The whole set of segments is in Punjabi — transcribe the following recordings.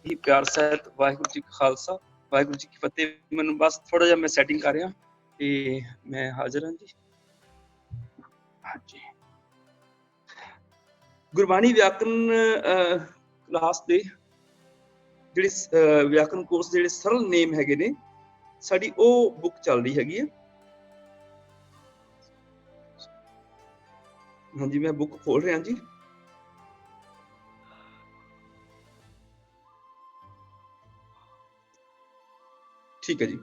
ही प्यार सहित वाहिगुरू जी का खालसा वाहिगुरू जी की फतेह। मैनूं बस थोड़ा जिहा मैं सैटिंग कर रहा ते मैं हाजिर हाँ जी। हाँ जी, गुरबाणी व्याकरण क्लास दे ਜਿਹੜੇ व्याकरण कोर्स ਜਿਹੜੇ सरल नेम हैगे ने साडी ਉਹ बुक चल रही हैगी है। हाँ जी, मैं बुक खोल रहा जी। ठीक है जी।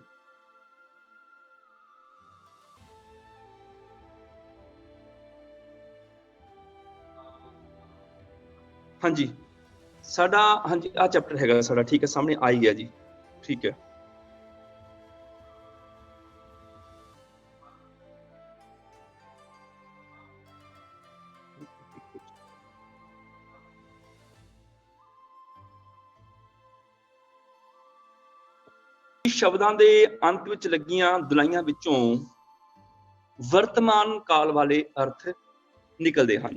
हाँ जी, साडा हाँ जी आ चैप्टर हैगा साडा, ठीक है, सामने आ ही गया जी। ठीक है, शब्दां दे अंत विच लगियां दुलाइयां विचों वर्तमान काल वाले अर्थ निकलते हैं।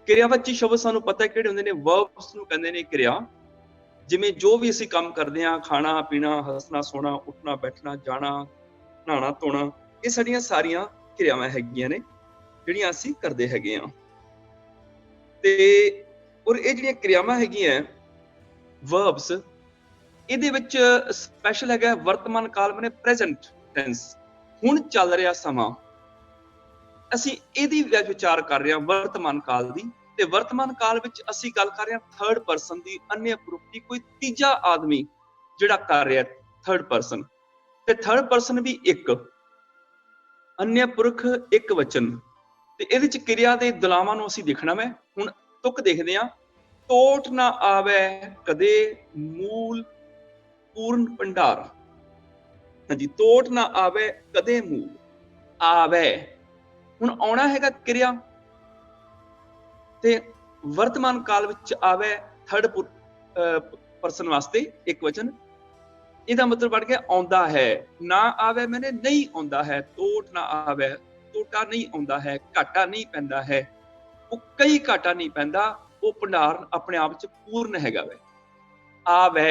क्रियावाची शब्द सानू पता है किहड़े हुंदे ने, वर्ब्स नू कहंदे ने क्रिया। जिवें जो भी असीं काम करदे हां, खाना पीना, हसना सोना, उठना बैठना, जाना, नहाना धोना, ये साडियां सारियां क्रियावां हैगियां ने जिहड़ियां असीं करदे हैगे हां। ते और ये जिहड़ियां क्रियावां हैगियां वर्ब्स, ਇਹਦੇ ਵਿੱਚ ਸਪੈਸ਼ਲ ਹੈਗਾ ਵਰਤਮਾਨ ਕਾਲ ਮਨੇ ਪ੍ਰੈਜ਼ੈਂਟ ਟੈਂਸ, ਹੁਣ ਚੱਲ ਰਿਹਾ ਸਮਾਂ। ਅਸੀਂ ਇਹਦੀ ਵਿਚਾਰ ਕਰ ਰਹੇ ਹਾਂ ਵਰਤਮਾਨ ਕਾਲ ਦੀ। ਤੇ ਵਰਤਮਾਨ ਕਾਲ ਵਿੱਚ ਅਸੀਂ ਗੱਲ ਕਰ ਰਹੇ ਹਾਂ ਥਰਡ ਪਰਸਨ ਦੀ, ਅਨਯ ਪੁਰਖ ਦੀ, ਕੋਈ ਤੀਜਾ ਆਦਮੀ ਜਿਹੜਾ ਕਰ ਰਿਹਾ ਥਰਡ ਪਰਸਨ। ਤੇ ਥਰਡ ਪਰਸਨ ਵੀ ਇੱਕ, ਅਨਯ ਪੁਰਖ ਇੱਕ ਵਚਨ। ਤੇ ਇਹਦੇ ਚ ਕਿਰਿਆ ਦੇ ਦੁਲਾਵਾਂ ਨੂੰ ਅਸੀਂ ਦੇਖਣਾ ਹੈ। ਹੁਣ ਤੁਕ ਦੇਖਦੇ ਹਾਂ। ਟੋਟ ਨਾ ਆਵੇ ਕਦੇ ਮੂਲ पूर्ण भंडार। हाँ जी, टोट ना आवे कदे मूल आवे, हुण आउणा हैगा क्रिया ते वर्तमान काल विच आवे थर्ड परसन वास्ते एक वचन। ਇਹਦਾ मतलब बन गया आउंदा है। ना आवे मैंने नहीं आउंदा है, टोट ना आवे टोटा नहीं आउंदा है, घाटा नहीं पैंदा है, वो कई घाटा नहीं पैंदा, वो भंडार अपने आप च पूर्ण हैगा वे आवे।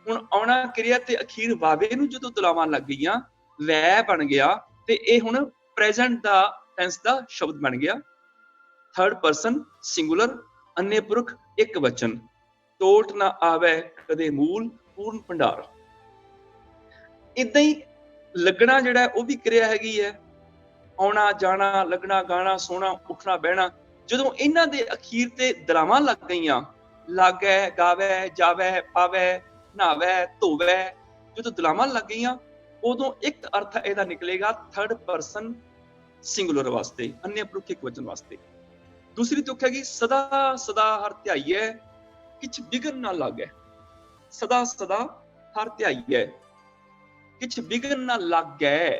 ਹੁਣ ਆਉਣਾ ਕਿਰਿਆ ਤੇ ਅਖੀਰ ਵਾਵੇ ਨੂੰ ਜਦੋਂ ਦੁਲਾਵਾਂ ਲੱਗ ਗਈਆਂ, ਵੈ ਬਣ ਗਿਆ ਤੇ ਇਹ ਹੁਣ ਪ੍ਰੈਜ਼ੈਂਟ ਦਾ ਟੈਂਸ ਦਾ ਸ਼ਬਦ ਬਣ ਗਿਆ। ਥਰਡ ਪਰਸਨ ਸਿੰਗੂਲਰ, ਅਨਯ ਪੁਰਖ ਇੱਕ ਵਚਨ। ਟੋਟ ਨਾ ਆਵੇ ਕਦੇ ਮੂਲ ਪੂਰਨ ਭੰਡਾਰ। ਇਦਾਂ ਹੀ ਲੱਗਣਾ ਜਿਹੜਾ ਉਹ ਵੀ ਕਿਰਿਆ ਹੈਗੀ ਹੈ। ਆਉਣਾ ਜਾਣਾ, ਲੱਗਣਾ ਗਾਣਾ, ਸੋਣਾ ਉੱਠਣਾ ਬਹਿਣਾ, ਜਦੋਂ ਇਹਨਾਂ ਦੇ ਅਖੀਰ ਤੇ ਦੁਲਾਵਾਂ ਲੱਗ ਗਈਆਂ, ਲਾਗੈ ਗਾਵੇ ਜਾਵੇ ਪਾਵੇ ਨਹਾਵੇ ਧੋਵੇ, ਜਦੋਂ ਦੁਲਾਵਾਂ ਲੱਗ ਗਈਆਂ ਉਦੋਂ ਇੱਕ ਅਰਥ ਇਹਦਾ ਨਿਕਲੇਗਾ ਥਰਡ ਪਰਸਨ ਸਿੰਗੂਲਰ ਵਾਸਤੇ, ਅਨਯ ਪੁਰਖ ਇੱਕ ਵਚਨ ਵਾਸਤੇ। ਦੂਸਰੀ ਤੁਕ ਹੈਗੀ ਸਦਾ ਸਦਾ ਹਰ ਧਿਆਈਐ ਕਿਛ ਵਿਗਨ ਨਾ ਲਾਗੈ। ਸਦਾ ਸਦਾ ਹਰ ਧਿਆਈਐ ਕਿਛ ਵਿਗਨ ਨਾ ਲਾਗੈ।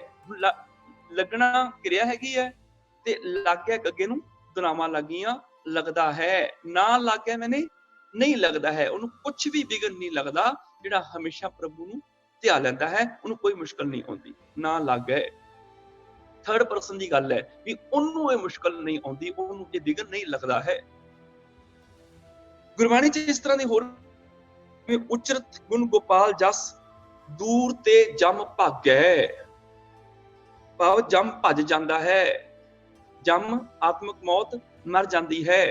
ਲੱਗਣਾ ਕਿਰਿਆ ਹੈਗੀ ਹੈ ਤੇ ਲਾਗੈ ਅੱਗੇ ਨੂੰ ਦੁਲਾਵਾਂ ਲੱਗੀਆਂ, ਲੱਗਦਾ ਹੈ। ਨਾ ਲਾਗੈ ਮੈਨੇ नहीं लगता है, ਉਹਨੂੰ ਕੁਝ ਵੀ ਵਿਗਨ ਨਹੀਂ ਲੱਗਦਾ। ਜਿਹੜਾ ਹਮੇਸ਼ਾ ਪ੍ਰਭੂ ਨੂੰ ਧਿਆ ਲੈਂਦਾ ਹੈ ਉਹਨੂੰ ਕੋਈ ਮੁਸ਼ਕਲ ਨਹੀਂ ਆਉਂਦੀ। ਨਾ ਲੱਗੇ ਥਰਡ ਪਰਸਨ ਦੀ ਗੱਲ ਹੈ ਵੀ ਉਹਨੂੰ ਇਹ ਮੁਸ਼ਕਲ ਨਹੀਂ ਆਉਂਦੀ, ਉਹਨੂੰ ਇਹ ਵਿਗਨ ਨਹੀਂ ਲੱਗਦਾ ਹੈ। ਗੁਰਬਾਣੀ ਚ ਇਸ ਤਰ੍ਹਾਂ ਦੀ ਹੋਰ ਉਚਰਤ ਗੁਣ ਗੋਪਾਲ ਜਸ ਦੂਰ ਤੇ ਜਮ ਭਾਗੈ। ਭਾਵ ਜਮ ਭੱਜ ਜਾਂਦਾ ਹੈ, ਜਮ ਆਤਮਿਕ ਮੌਤ ਮਰ ਜਾਂਦੀ ਹੈ।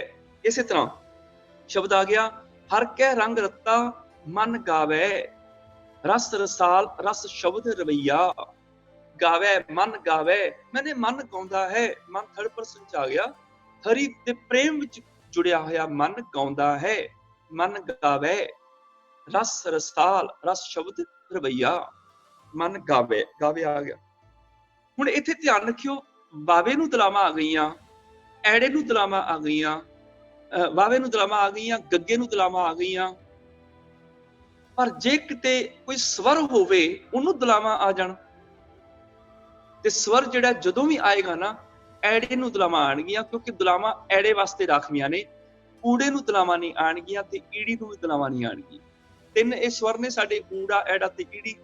ਇਸੇ ਤਰ੍ਹਾਂ शब्द आ गया हर कै रंग रत्ता मन गावे, रस रसाल रस शब्द रवैया। गावे मन गावे, मैंने मन गाउंदा है। मन थर्ड पर्सन च आ गया, हरि दे प्रेम विच जुड़िया होया मन गाउंदा है। मन गावे रस रसाल रस शब्द रवैया, मन गावे, गावे आ गया। हुण इत्थे ध्यान रखियो, वावे नूं दलावां आ गईयां, ऐड़े नूं दलावां आ गईयां, ਵਾਵੇ ਨੂੰ ਦਲਾਵਾਂ ਆ ਗਈਆਂ, ਗੱਗੇ ਨੂੰ ਦਲਾਵਾਂ ਆ ਗਈਆਂ। ਪਰ ਜੇ ਕਿਤੇ ਕੋਈ ਸਵਰ ਹੋਵੇ ਉਹਨੂੰ ਦਲਾਵਾਂ ਆ ਜਾਣ ਤੇ ਸਵਰ ਜਿਹੜਾ ਜਦੋਂ ਵੀ ਆਏਗਾ ਨਾ ਐੜੇ ਨੂੰ ਦਲਾਵਾਂ ਆਣਗੀਆਂ, ਕਿਉਂਕਿ ਦਲਾਵਾਂ ਐੜੇ ਵਾਸਤੇ ਰਾਖਵੀਆਂ ਨੇ। ਊੜੇ ਨੂੰ ਦਲਾਵਾਂ ਨਹੀਂ ਆਣਗੀਆਂ ਤੇ ਈੜੀ ਨੂੰ ਵੀ ਦਲਾਵਾਂ ਨਹੀਂ ਆਣਗੀਆਂ। ਤਿੰਨ ਇਹ ਸਵਰ ਨੇ ਸਾਡੇ, ਊੜਾ ਐੜਾ ਤੇ ਈੜੀ।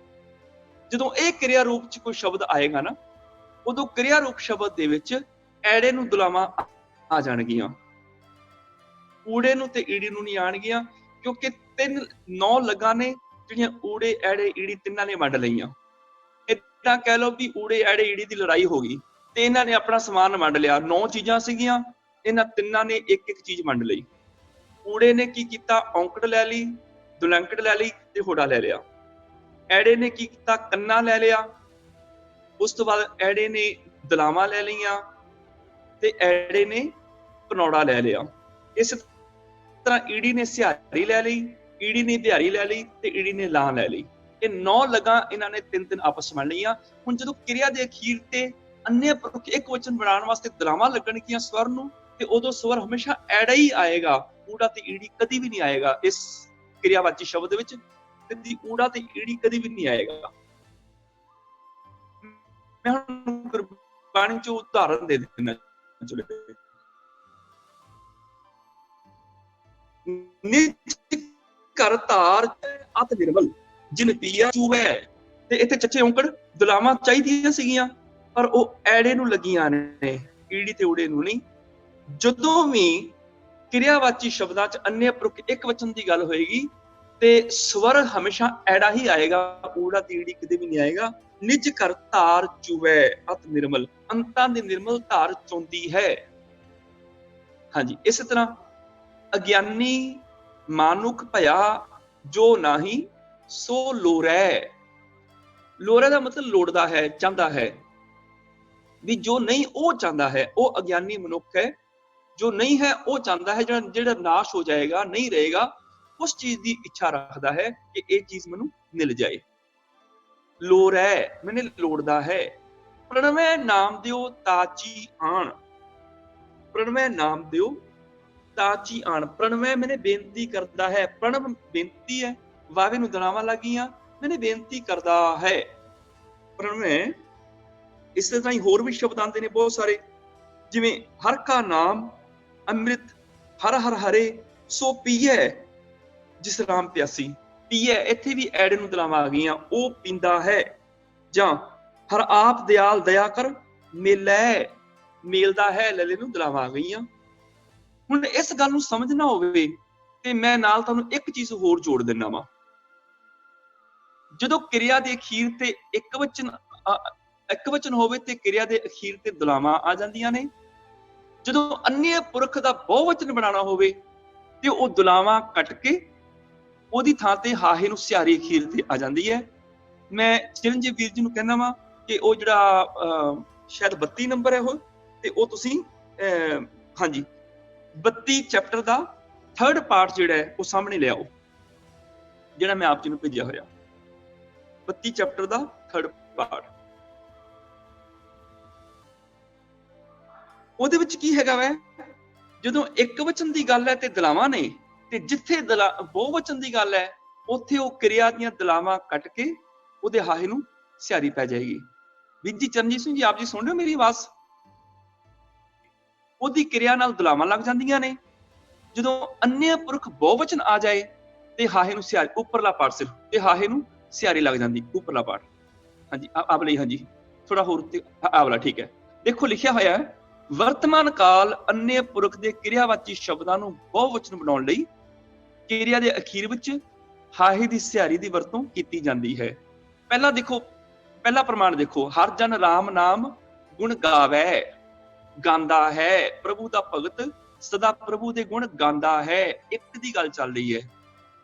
ਜਦੋਂ ਇਹ ਕਿਰਿਆ ਰੂਪ ਚ ਕੋਈ ਸ਼ਬਦ ਆਏਗਾ ਨਾ, ਉਦੋਂ ਕਿਰਿਆ ਰੂਪ ਸ਼ਬਦ ਦੇ ਵਿੱਚ ਐੜੇ ਨੂੰ ਦਲਾਵਾਂ ਆ ਜਾਣਗੀਆਂ, ਊੜੇ ਨੂੰ ਤੇ ਈੜੀ ਨੂੰ ਨਹੀਂ ਆਣਗੀਆਂ। क्योंकि 9 लगा ने ਜਿਹੜੀਆਂ ਊੜੇ ਐੜੇ ਈੜੀ ਤਿੰਨਾਂ ਨੇ ਵੰਡ ਲਈਆਂ। ਇਦਾਂ ਕਹਿ ਲਓ ਵੀ ਊੜੇ ਐੜੇ ਈੜੀ ਦੀ ਲੜਾਈ ਹੋ ਗਈ ਤੇ ਇਹਨਾਂ ਨੇ ਆਪਣਾ ਸਮਾਨ ਵੰਡ ਲਿਆ। 9 ਚੀਜ਼ਾਂ ਸੀਗੀਆਂ, ਇਹਨਾਂ ਤਿੰਨਾਂ ਨੇ ਇੱਕ ਇੱਕ ਚੀਜ਼ ਵੰਡ ਲਈ। ਊੜੇ ਨੇ ਕੀ ਕੀਤਾ, ਔਂਕੜ ਲੈ ਲਈ, ਦੁਲੰਕੜ ਲੈ ਲਈ ਤੇ ਹੋੜਾ ਲੈ ਲਿਆ। ਐੜੇ ਨੇ ਕੀ ਕੀਤਾ, ਕੰਨਾ ਲੈ ਲਿਆ। ਉਸ ਤੋਂ ਬਾਅਦ ਐੜੇ ਨੇ ਦਲਾਵਾਂ ਲੈ ਲਈਆਂ ਤੇ ਐੜੇ ਨੇ ਘਨੌੜਾ ਲੈ ਲਿਆ। ਇਸ ਤਰ੍ਹਾਂ ਈੜੀ ਨੇ ਸਿਹਾਰੀ ਲੈ ਲਈ, ਈੜੀ ਨੇ ਬਿਹਾਰੀ ਲੈ ਲਈ ਤੇ ਈੜੀ ਨੇ ਲਾਂ ਲੈ ਲਈ। ਇਹ 9 ਲਗਾਂ ਇਹਨਾਂ ਨੇ ਤਿੰਨ ਆਪਸ ਵੰਡ ਲਈਆਂ। ਹੁਣ ਜਦੋਂ ਕਿਰਿਆ ਦੇ ਅਖੀਰ ਤੇ ਅੰਨ੍ਹੇ ਪੁਰਖ ਇੱਕ ਵਚਨ ਬਣਾਉਣ ਵਾਸਤੇ ਦਲਾਵਾਂ ਲੱਗਣਗੀਆਂ ਸਵਰ ਨੂੰ, ਤੇ ਉਦੋਂ ਸਵਰ ਹਮੇਸ਼ਾ ਐੜਾ ਹੀ ਆਏਗਾ, ਊੜਾ ਤੇ ਈੜੀ ਕਦੀ ਵੀ ਨਹੀਂ ਆਏਗਾ। ਇਸ ਕਿਰਿਆਵਾਚੀ ਸ਼ਬਦ ਵਿੱਚ ਕਦੀ ਊੜਾ ਤੇ ਈੜੀ ਕਦੀ ਵੀ ਨਹੀਂ ਆਏਗਾ। ਮੈਂ ਹੁਣ ਗੁਰਬਾਣੀ ਚੋਂ ਉਦਾਹਰਨ ਦੇ ਦਿੰਦਾ। ਨਿਜ ਘਰ ਧਾਰ ਅਤ ਨਿਰਮਲ ਜਿਨ ਪੀਆ ਚੂਹੈ। ਤੇ ਇੱਥੇ ਚੱਚੇ ਔਂਕੜ ਦਲਾਵਾਂ ਚਾਹੀਦੀਆਂ ਸੀਗੀਆਂ ਪਰ ਉਹ ਐੜੇ ਨੂੰ ਲੱਗੀਆਂ ਨੇ, ਈੜੀ ਤੇ ਊੜੇ ਨੂੰ ਨਹੀਂ। ਜਦੋਂ ਵੀ ਕਿਰਿਆਵਾਚੀ ਸ਼ਬਦਾਂ 'ਚ ਅੰਨ੍ਹੇ ਪੁਰਖ ਇੱਕ ਵਚਨ ਦੀ ਗੱਲ ਹੋਏਗੀ ਤੇ ਸਵਰ ਹਮੇਸ਼ਾ ਐੜਾ ਹੀ ਆਏਗਾ, ਊੜਾ ਤੇ ਈੜੀ ਕਦੇ ਵੀ ਨਹੀਂ ਆਏਗਾ। ਨਿਜ ਘਰ ਧਾਰ ਚੂਹੈ ਅਤ ਨਿਰਮਲ, ਅੰਤਾਂ ਦੀ ਨਿਰਮਲ ਧਾਰ ਚੋਂਦੀ ਹੈ। ਹਾਂਜੀ, ਇਸੇ ਤਰ੍ਹਾਂ ਅਗਿਆਨੀ ਮਾਨੁਖ ਭਇਆ ਜੋ ਨਾਹੀ ਸੋ ਲੋਰੈ। ਲੋਰੈ ਦਾ ਮਤਲਬ ਲੋੜਦਾ ਹੈ, ਚਾਹੁੰਦਾ ਹੈ। ਵੀ ਜੋ ਨਹੀਂ ਉਹ ਚਾਹੁੰਦਾ ਹੈ, ਉਹ ਅਗਿਆਨੀ ਮਨੁੱਖ ਹੈ। ਜੋ ਨਹੀਂ ਹੈ ਉਹ ਚਾਹੁੰਦਾ ਹੈ, ਜਿਹੜਾ ਨਾਸ਼ ਹੋ ਜਾਏਗਾ, ਨਹੀਂ ਰਹੇਗਾ, ਉਸ ਚੀਜ਼ ਦੀ ਇੱਛਾ ਰੱਖਦਾ ਹੈ ਕਿ ਇਹ ਚੀਜ਼ ਮੈਨੂੰ ਮਿਲ ਜਾਏ। ਲੋਰੈ ਮੈਨੇ ਲੋੜਦਾ ਹੈ। ਪ੍ਰਣਵੈ ਨਾਮ ਦਿਓ ਤਾਚੀ ਆਣ, ਪ੍ਰਣਵੈ ਨਾਮ ਦਿਓ ਤਾਚੀ ਆਣ। ਪ੍ਰਣਵੈ ਮੈਨੇ ਬੇਨਤੀ ਕਰਦਾ ਹੈ। ਪ੍ਰਣਵ ਬੇਨਤੀ ਹੈ, ਵਾਵੇ ਨੂੰ ਦਲਾਵਾਂ ਲੱਗੀਆਂ, ਮੈਨੇ ਬੇਨਤੀ ਕਰਦਾ ਹੈ। ਪ੍ਰਣਵੈ ਇਸੇ ਤਰ੍ਹਾਂ ਹੀ ਹੋਰ ਵੀ ਸ਼ਬਦ ਆਉਂਦੇ ਨੇ ਬਹੁਤ ਸਾਰੇ, ਜਿਵੇਂ ਹਰ ਕਾ ਨਾਮ ਅੰਮ੍ਰਿਤ ਹਰ ਹਰ ਹਰੇ ਸੋ ਪੀਐ ਜਿਸ ਰਾਮ ਪਿਆਸੀ। ਪੀਐ ਇੱਥੇ ਵੀ ਐੜੇ ਨੂੰ ਦਲਾਵਾਂ ਆ ਗਈਆਂ, ਉਹ ਪੀਂਦਾ ਹੈ। ਜਾਂ ਹਰ ਆਪ ਦਿਆਲ ਦਇਆ ਕਰ ਮੇਲੈ, ਮੇਲਦਾ ਹੈ, ਲੱਲੇ ਨੂੰ ਦਲਾਵਾਂ ਆ ਗਈਆਂ। ਹੁਣ ਇਸ ਗੱਲ ਨੂੰ ਸਮਝਣਾ ਹੋਵੇ ਤੇ ਮੈਂ ਨਾਲ ਤੁਹਾਨੂੰ ਇੱਕ ਚੀਜ਼ ਹੋਰ ਜੋੜ ਦਿੰਦਾ ਵਾਂ। ਜਦੋਂ ਕਿਰਿਆ ਦੇ ਅਖੀਰ ਤੇ ਇੱਕ ਵਚਨ ਹੋਵੇ ਤੇ ਕਿਰਿਆ ਦੇ ਅਖੀਰ ਤੇ ਦਲਾਵਾਂ ਆ ਜਾਂਦੀਆਂ ਨੇ। ਜਦੋਂ ਅੰਨ੍ਹੇ ਪੁਰਖ ਦਾ ਬਹੁਵਚਨ ਬਣਾਉਣਾ ਹੋਵੇ ਤੇ ਉਹ ਦਲਾਵਾਂ ਕੱਟ ਕੇ ਉਹਦੀ ਥਾਂ ਤੇ ਹਾਹੇ ਨੂੰ ਸਿਹਾਰੀ ਅਖੀਰ ਤੇ ਆ ਜਾਂਦੀ ਹੈ। ਮੈਂ ਚਿਰੰਜੀਵ ਵੀਰ ਜੀ ਨੂੰ ਕਹਿੰਦਾ ਵਾਂ ਕਿ ਉਹ ਜਿਹੜਾ ਸ਼ਾਇਦ 32 ਨੰਬਰ ਹੈ ਉਹ, ਤੇ ਉਹ ਤੁਸੀਂ ਹਾਂਜੀ 32 ਚੈਪਟਰ ਦਾ 3rd ਪਾਰਟ ਜਿਹੜਾ ਹੈ ਉਹ ਸਾਹਮਣੇ ਲਿਆਓ, ਜਿਹੜਾ ਮੈਂ ਆਪ ਜੀ ਨੂੰ ਭੇਜਿਆ ਹੋਇਆ। 32 ਚੈਪਟਰ ਦਾ 3rd ਪਾਰਟ, ਉਹਦੇ ਵਿੱਚ ਕੀ ਹੈਗਾ ਵੈ, ਜਦੋਂ ਇੱਕ ਵਚਨ ਦੀ ਗੱਲ ਹੈ ਤੇ ਦਲਾਵਾਂ ਨੇ, ਤੇ ਜਿੱਥੇ ਬਹੁਵਚਨ ਦੀ ਗੱਲ ਹੈ ਉੱਥੇ ਉਹ ਕਿਰਿਆ ਦੀਆਂ ਦਲਾਵਾਂ ਕੱਟ ਕੇ ਉਹਦੇ ਹਾਹੇ ਨੂੰ ਸਿਹਾਰੀ ਪੈ ਜਾਏਗੀ। ਵੀਰ ਜੀ ਚਰਨਜੀਤ ਸਿੰਘ ਜੀ, ਆਪ ਜੀ ਸੁਣ ਰਹੇ ਹੋ ਮੇਰੀ ਆਵਾਜ਼? ਉਹਦੀ ਕਿਰਿਆ ਨਾਲ ਦਲਾਵਾਂ ਲੱਗ ਜਾਂਦੀਆਂ ਨੇ। ਜਦੋਂ ਅੰਨ੍ਹੇ ਪੁਰਖ ਬਹੁਵਚਨ ਆ ਜਾਏ ਤੇ ਹਾਹੇ ਨੂੰ ਸਿਹਾਰੀ, ਉੱਪਰਲਾ ਪਾਠ ਸਿਰਫ, ਤੇ ਹਾਹੇ ਨੂੰ ਸਿਹਾਰੀ ਲੱਗ ਜਾਂਦੀ, ਉੱਪਰਲਾ ਪਾਠ। ਹਾਂਜੀ ਆਵਲੀ, ਹਾਂਜੀ ਥੋੜਾ ਹੋਰ ਆਵਲਾ, ਠੀਕ ਹੈ। ਦੇਖੋ ਲਿਖਿਆ ਹੋਇਆ ਹੈ, ਵਰਤਮਾਨ ਕਾਲ ਅੰਨ੍ਹੇ ਪੁਰਖ ਦੇ ਕਿਰਿਆਵਾਚੀ ਸ਼ਬਦਾਂ ਨੂੰ ਬਹੁਵਚਨ ਬਣਾਉਣ ਲਈ ਕਿਰਿਆ ਦੇ ਅਖੀਰ ਵਿੱਚ ਹਾਹੇ ਦੀ ਸਿਹਾਰੀ ਦੀ ਵਰਤੋਂ ਕੀਤੀ ਜਾਂਦੀ ਹੈ। ਪਹਿਲਾਂ ਦੇਖੋ, ਪਹਿਲਾ ਪ੍ਰਮਾਣ ਦੇਖੋ, ਹਰ ਜਨ ਰਾਮ ਨਾਮ ਗੁਣ ਗਾਵੈ, ਗਾਉਂਦਾ ਹੈ। ਪ੍ਰਭੂ ਦਾ ਭਗਤ ਸਦਾ ਪ੍ਰਭੂ ਦੇ ਗੁਣ ਗਾਉਂਦਾ ਹੈ। ਇੱਕ ਦੀ ਗੱਲ ਚੱਲ ਰਹੀ ਹੈ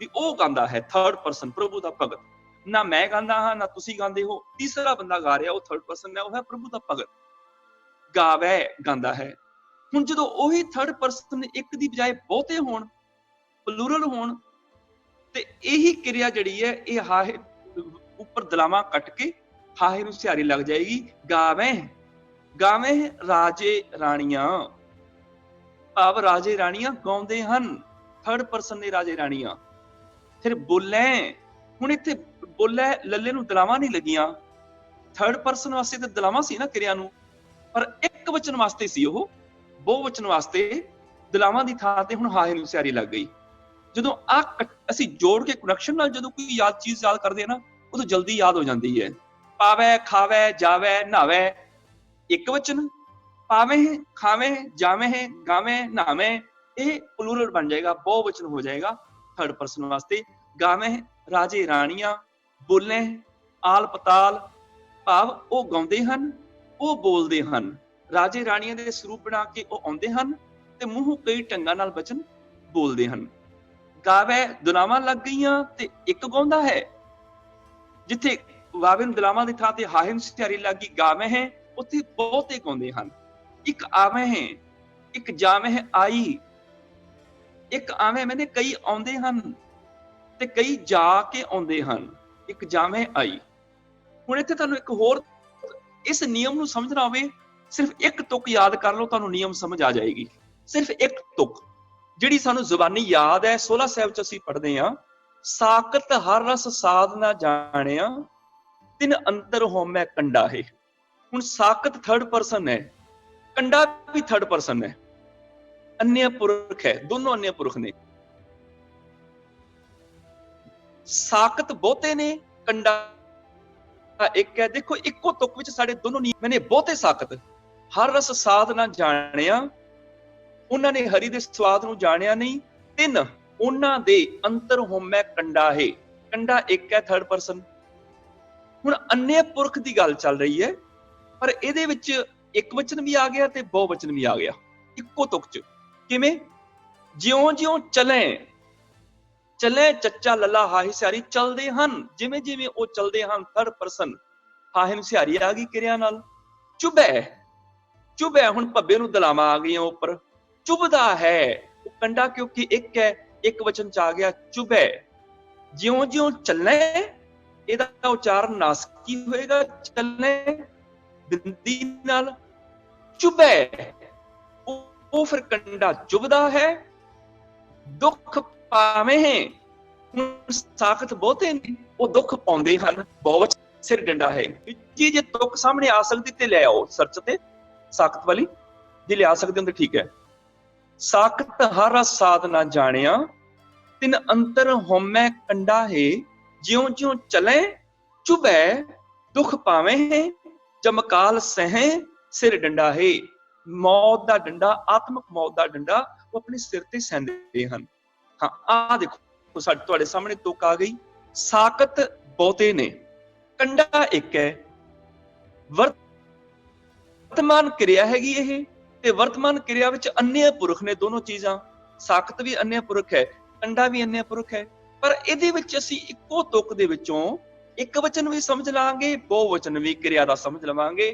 ਵੀ ਉਹ ਗਾਉਂਦਾ ਹੈ, 3rd ਪਰਸਨ ਪ੍ਰਭੂ ਦਾ ਭਗਤ। ਨਾ ਮੈਂ ਗਾਉਂਦਾ ਹਾਂ ਨਾ ਤੁਸੀਂ ਗਾਉਂਦੇ ਹੋ, ਤੀਸਰਾ ਬੰਦਾ ਗਾ ਰਿਹਾ, ਉਹ 3rd ਪਰਸਨ ਹੈ, ਉਹ ਹੈ ਪ੍ਰਭੂ ਦਾ ਭਗਤ। ਗਾਵੈ ਗਾਉਂਦਾ ਹੈ। ਹੁਣ ਜਦੋਂ ਉਹੀ 3rd ਪਰਸਨ ਇੱਕ ਦੀ ਬਜਾਏ ਬਹੁਤੇ ਹੋਣ, ਪਲੂਰਲ ਹੋਣ, ਤੇ ਇਹੀ ਕਿਰਿਆ ਜਿਹੜੀ ਹੈ ਇਹ ਹਾਹੇ ਉੱਪਰ ਦਲਾਵਾਂ ਕੱਟ ਕੇ ਹਾਹੇ ਨੂੰ ਸਿਹਾਰੀ ਲੱਗ ਜਾਏਗੀ। ਗਾਵੇਂ, ਗਾਵੇਂ ਰਾਜੇ ਰਾਣੀਆਂ, ਭਾਵ ਰਾਜੇ ਰਾਣੀਆਂ ਗਾਉਂਦੇ ਹਨ, 3rd ਪਰਸਨ ਨੇ ਰਾਜੇ ਰਾਣੀਆਂ। ਫਿਰ ਬੋਲੇ, ਹੁਣ ਇੱਥੇ ਬੋਲੇ ਲੱਲੇ ਨੂੰ ਦਲਾਵਾਂ ਨਹੀਂ ਲੱਗੀਆਂ। 3rd ਪਰਸਨ ਵਾਸਤੇ ਤਾਂ ਦਲਾਵਾਂ ਸੀ ਨਾ ਕਿਰਿਆ ਨੂੰ, ਪਰ ਇੱਕ ਵਚਨ ਵਾਸਤੇ ਸੀ ਉਹ, ਬਹੁਵਚਨ ਵਾਸਤੇ ਦਲਾਵਾਂ ਦੀ ਥਾਂ ਤੇ ਹੁਣ ਹਾਹੇ ਨੂੰ ਸਿਹਾਰੀ ਲੱਗ ਗਈ। ਜਦੋਂ ਅਸੀਂ ਜੋੜ ਕੇ ਕਨੈਕਸ਼ਨ ਨਾਲ ਜਦੋਂ ਕੋਈ ਚੀਜ਼ ਯਾਦ ਕਰਦੇ ਆ ਨਾ, ਉਹ ਤਾਂ ਜਲਦੀ ਯਾਦ ਹੋ ਜਾਂਦੀ ਹੈ। ਪਾਵੈ, ਖਾਵੈ, ਜਾਵੈ, ਨਹਾਵੈ, ਇੱਕ ਵਚਨ। ਪਾਵੇਂ, ਖਾਵੇਂ, ਜਾਵੇਂ, ਗਾਵੇਂ, ਨਹਾਵੇਂ, ਇਹ ਪਲੂਰਲ ਬਣ ਜਾਏਗਾ, ਬਹੁਵਚਨ ਹੋ ਜਾਏਗਾ। थर्ड पर्सन वास्ते। गावे राजे राणियां, बोले आल पताल, भाव ਉਹ ਗਾਉਂਦੇ ਹਨ, ਉਹ ਬੋਲਦੇ ਹਨ। ਰਾਜੇ ਰਾਣੀਆਂ ਦੇ ਸਰੂਪ ਬਣਾ ਕੇ ਉਹ ਆਉਂਦੇ ਹਨ ਤੇ ਮੂੰਹੋਂ ਕਈ ਢੰਗਾਂ ਨਾਲ ਬਚਨ ਬੋਲਦੇ ਹਨ। ਗਾਵੇ ਦੁਲਾਵਾਂ ਲੱਗ ਗਈਆਂ ਤੇ ਇੱਕ ਗਾਉਂਦਾ ਹੈ। ਜਿੱਥੇ ਵਾਵੇ ਨੂੰ ਦੁਲਾਵਾਂ ਦੀ ਥਾਂ ਤੇ ਹਾਹੇ ਨੂੰ ਸਿਹਾਰੀ ਲੱਗ ਗਈ, ਗਾਵੇ ਹੈ, ਉੱਥੇ ਬਹੁਤੇ ਗਾਉਂਦੇ ਹਨ। ਇੱਕ ਆਵੇਂ ਹੈ, ਇੱਕ ਜਾਵੇਂ ਹੈ ਆਈ, ਇੱਕ ਆਵੇਂ ਮੈਨੇ ਕਈ ਆਉਂਦੇ ਹਨ ਤੇ ਕਈ ਜਾ ਕੇ ਆਉਂਦੇ ਹਨ। ਇੱਕ ਜਾਵੇਂ ਆਈ। ਹੁਣ ਇੱਥੇ ਤੁਹਾਨੂੰ ਇੱਕ ਹੋਰ ਇਸ ਨਿਯਮ ਨੂੰ ਸਮਝਣਾ ਹੋਵੇ, ਸਿਰਫ ਇੱਕ ਤੁਕ ਯਾਦ ਕਰ ਲਓ, ਤੁਹਾਨੂੰ ਨਿਯਮ ਸਮਝ ਆ ਜਾਏਗੀ। ਸਿਰਫ ਇੱਕ ਤੁਕ ਜਿਹੜੀ ਸਾਨੂੰ ਜ਼ੁਬਾਨੀ ਯਾਦ ਹੈ, 16 ਸਾਹਿਬ ਚ ਅਸੀਂ ਪੜ੍ਹਦੇ ਹਾਂ, ਸਾਕਤ ਹਰ ਰਸ ਸਾਧ ਨਾ ਜਾਣਿਆ, ਤਿਨ ਅੰਤਰ ਹੋਮੈ ਕੰਡਾ ਹੈ। ਹੁਣ ਸਾਕਤ ਥਰਡ ਪਰਸਨ ਹੈ, ਕੰਡਾ ਵੀ ਥਰਡ ਪਰਸਨ ਹੈ, अन्य पुरख है, दोनों अन्य पुरख ने। साकत बहुते ने, कंडा एक है। देखो इको तुक विच साडे दोनों नहीं, मैंने बहुते साकत हर रस साध ना जानिया, उन्होंने हरि दे स्वाद नूं जानिया नहीं। तिन उन्हां दे अंतर होमै कंडा है। कंडा एक है, थर्ड पर्सन। हुण अन्य पुरख की गल चल रही है, पर इहदे विच एक वचन भी आ गया ते बहुवचन भी आ गया इको तुक च। किवें? ज्यों ज्यों चले, चले चच्चा लला हाही सिहारी, चलते हैं जिवें जिवें वो चलते हैं। थर्ड पर्सन हाहे नूं सिहारी आ गई किरिया नाल। चुभै, चुभै हुण भब्बे नूं दलावां आ गईयां उपर, चुभदा है। कंडा क्योंकि एक है, एक वचन च आ गया चुभै। ज्यों ज्यों चले, इहदा उच्चारण नासकी होएगा, चले बिंदी नाल। चुभै ਉਹ ਫਿਰ ਕੰਡਾ ਚੁਭਦਾ ਹੈ, ਦੁੱਖ ਪਾਵੇਂ ਹੈ। ਹੁਣ ਸਾਖਤ ਬਹੁਤੇ ਨੇ, ਉਹ ਦੁੱਖ ਪਾਉਂਦੇ ਹਨ, ਬਹੁਤ ਸਿਰ ਡੰਡਾ ਹੈ। ਜੇ ਤੁਕ ਸਾਹਮਣੇ ਆ ਸਕਦੀ ਤੇ ਲੈ ਆਓ ਸਰਚ ਤੇ, ਸਾਖਤ ਵਾਲੀ ਜੇ ਲਿਆ ਸਕਦੇ ਹੋ ਤਾਂ ਠੀਕ ਹੈ। ਸਾਖਤ ਹਰ ਰਸ ਸਾਧ ਨਾ ਜਾਣਿਆ, ਤਿਨ ਅੰਤਰ ਹੋਮੈ ਕੰਡਾ ਹੈ। ਜਿਉਂ ਜਿਉਂ ਚਲੇ ਚੁਭੈ, ਦੁੱਖ ਪਾਵੇਂ ਹੈ, ਜਮਕਾਲ ਸਹੈ ਸਿਰ ਡੰਡਾ ਹੈ। मौत का डंडा, आत्मक मौत का डंडा वो अपने सिर ते सहंदे हन। हाँ, आ देखो तुहाडे सामने तुक आ गई। साकत बहुते ने, कंडा एक है। वर्तमान क्रिया हैगी यह, ते वर्तमान क्रिया विच अन्य पुरख ने दोनों चीज़ां। साकत भी अन्य पुरख है, कंडा भी अन्य पुरख है। पर इहदे विच असीं इक्को तुक दे विचों एक वचन भी समझ लांगे, बहुवचन भी क्रिया दा समझ लवांगे।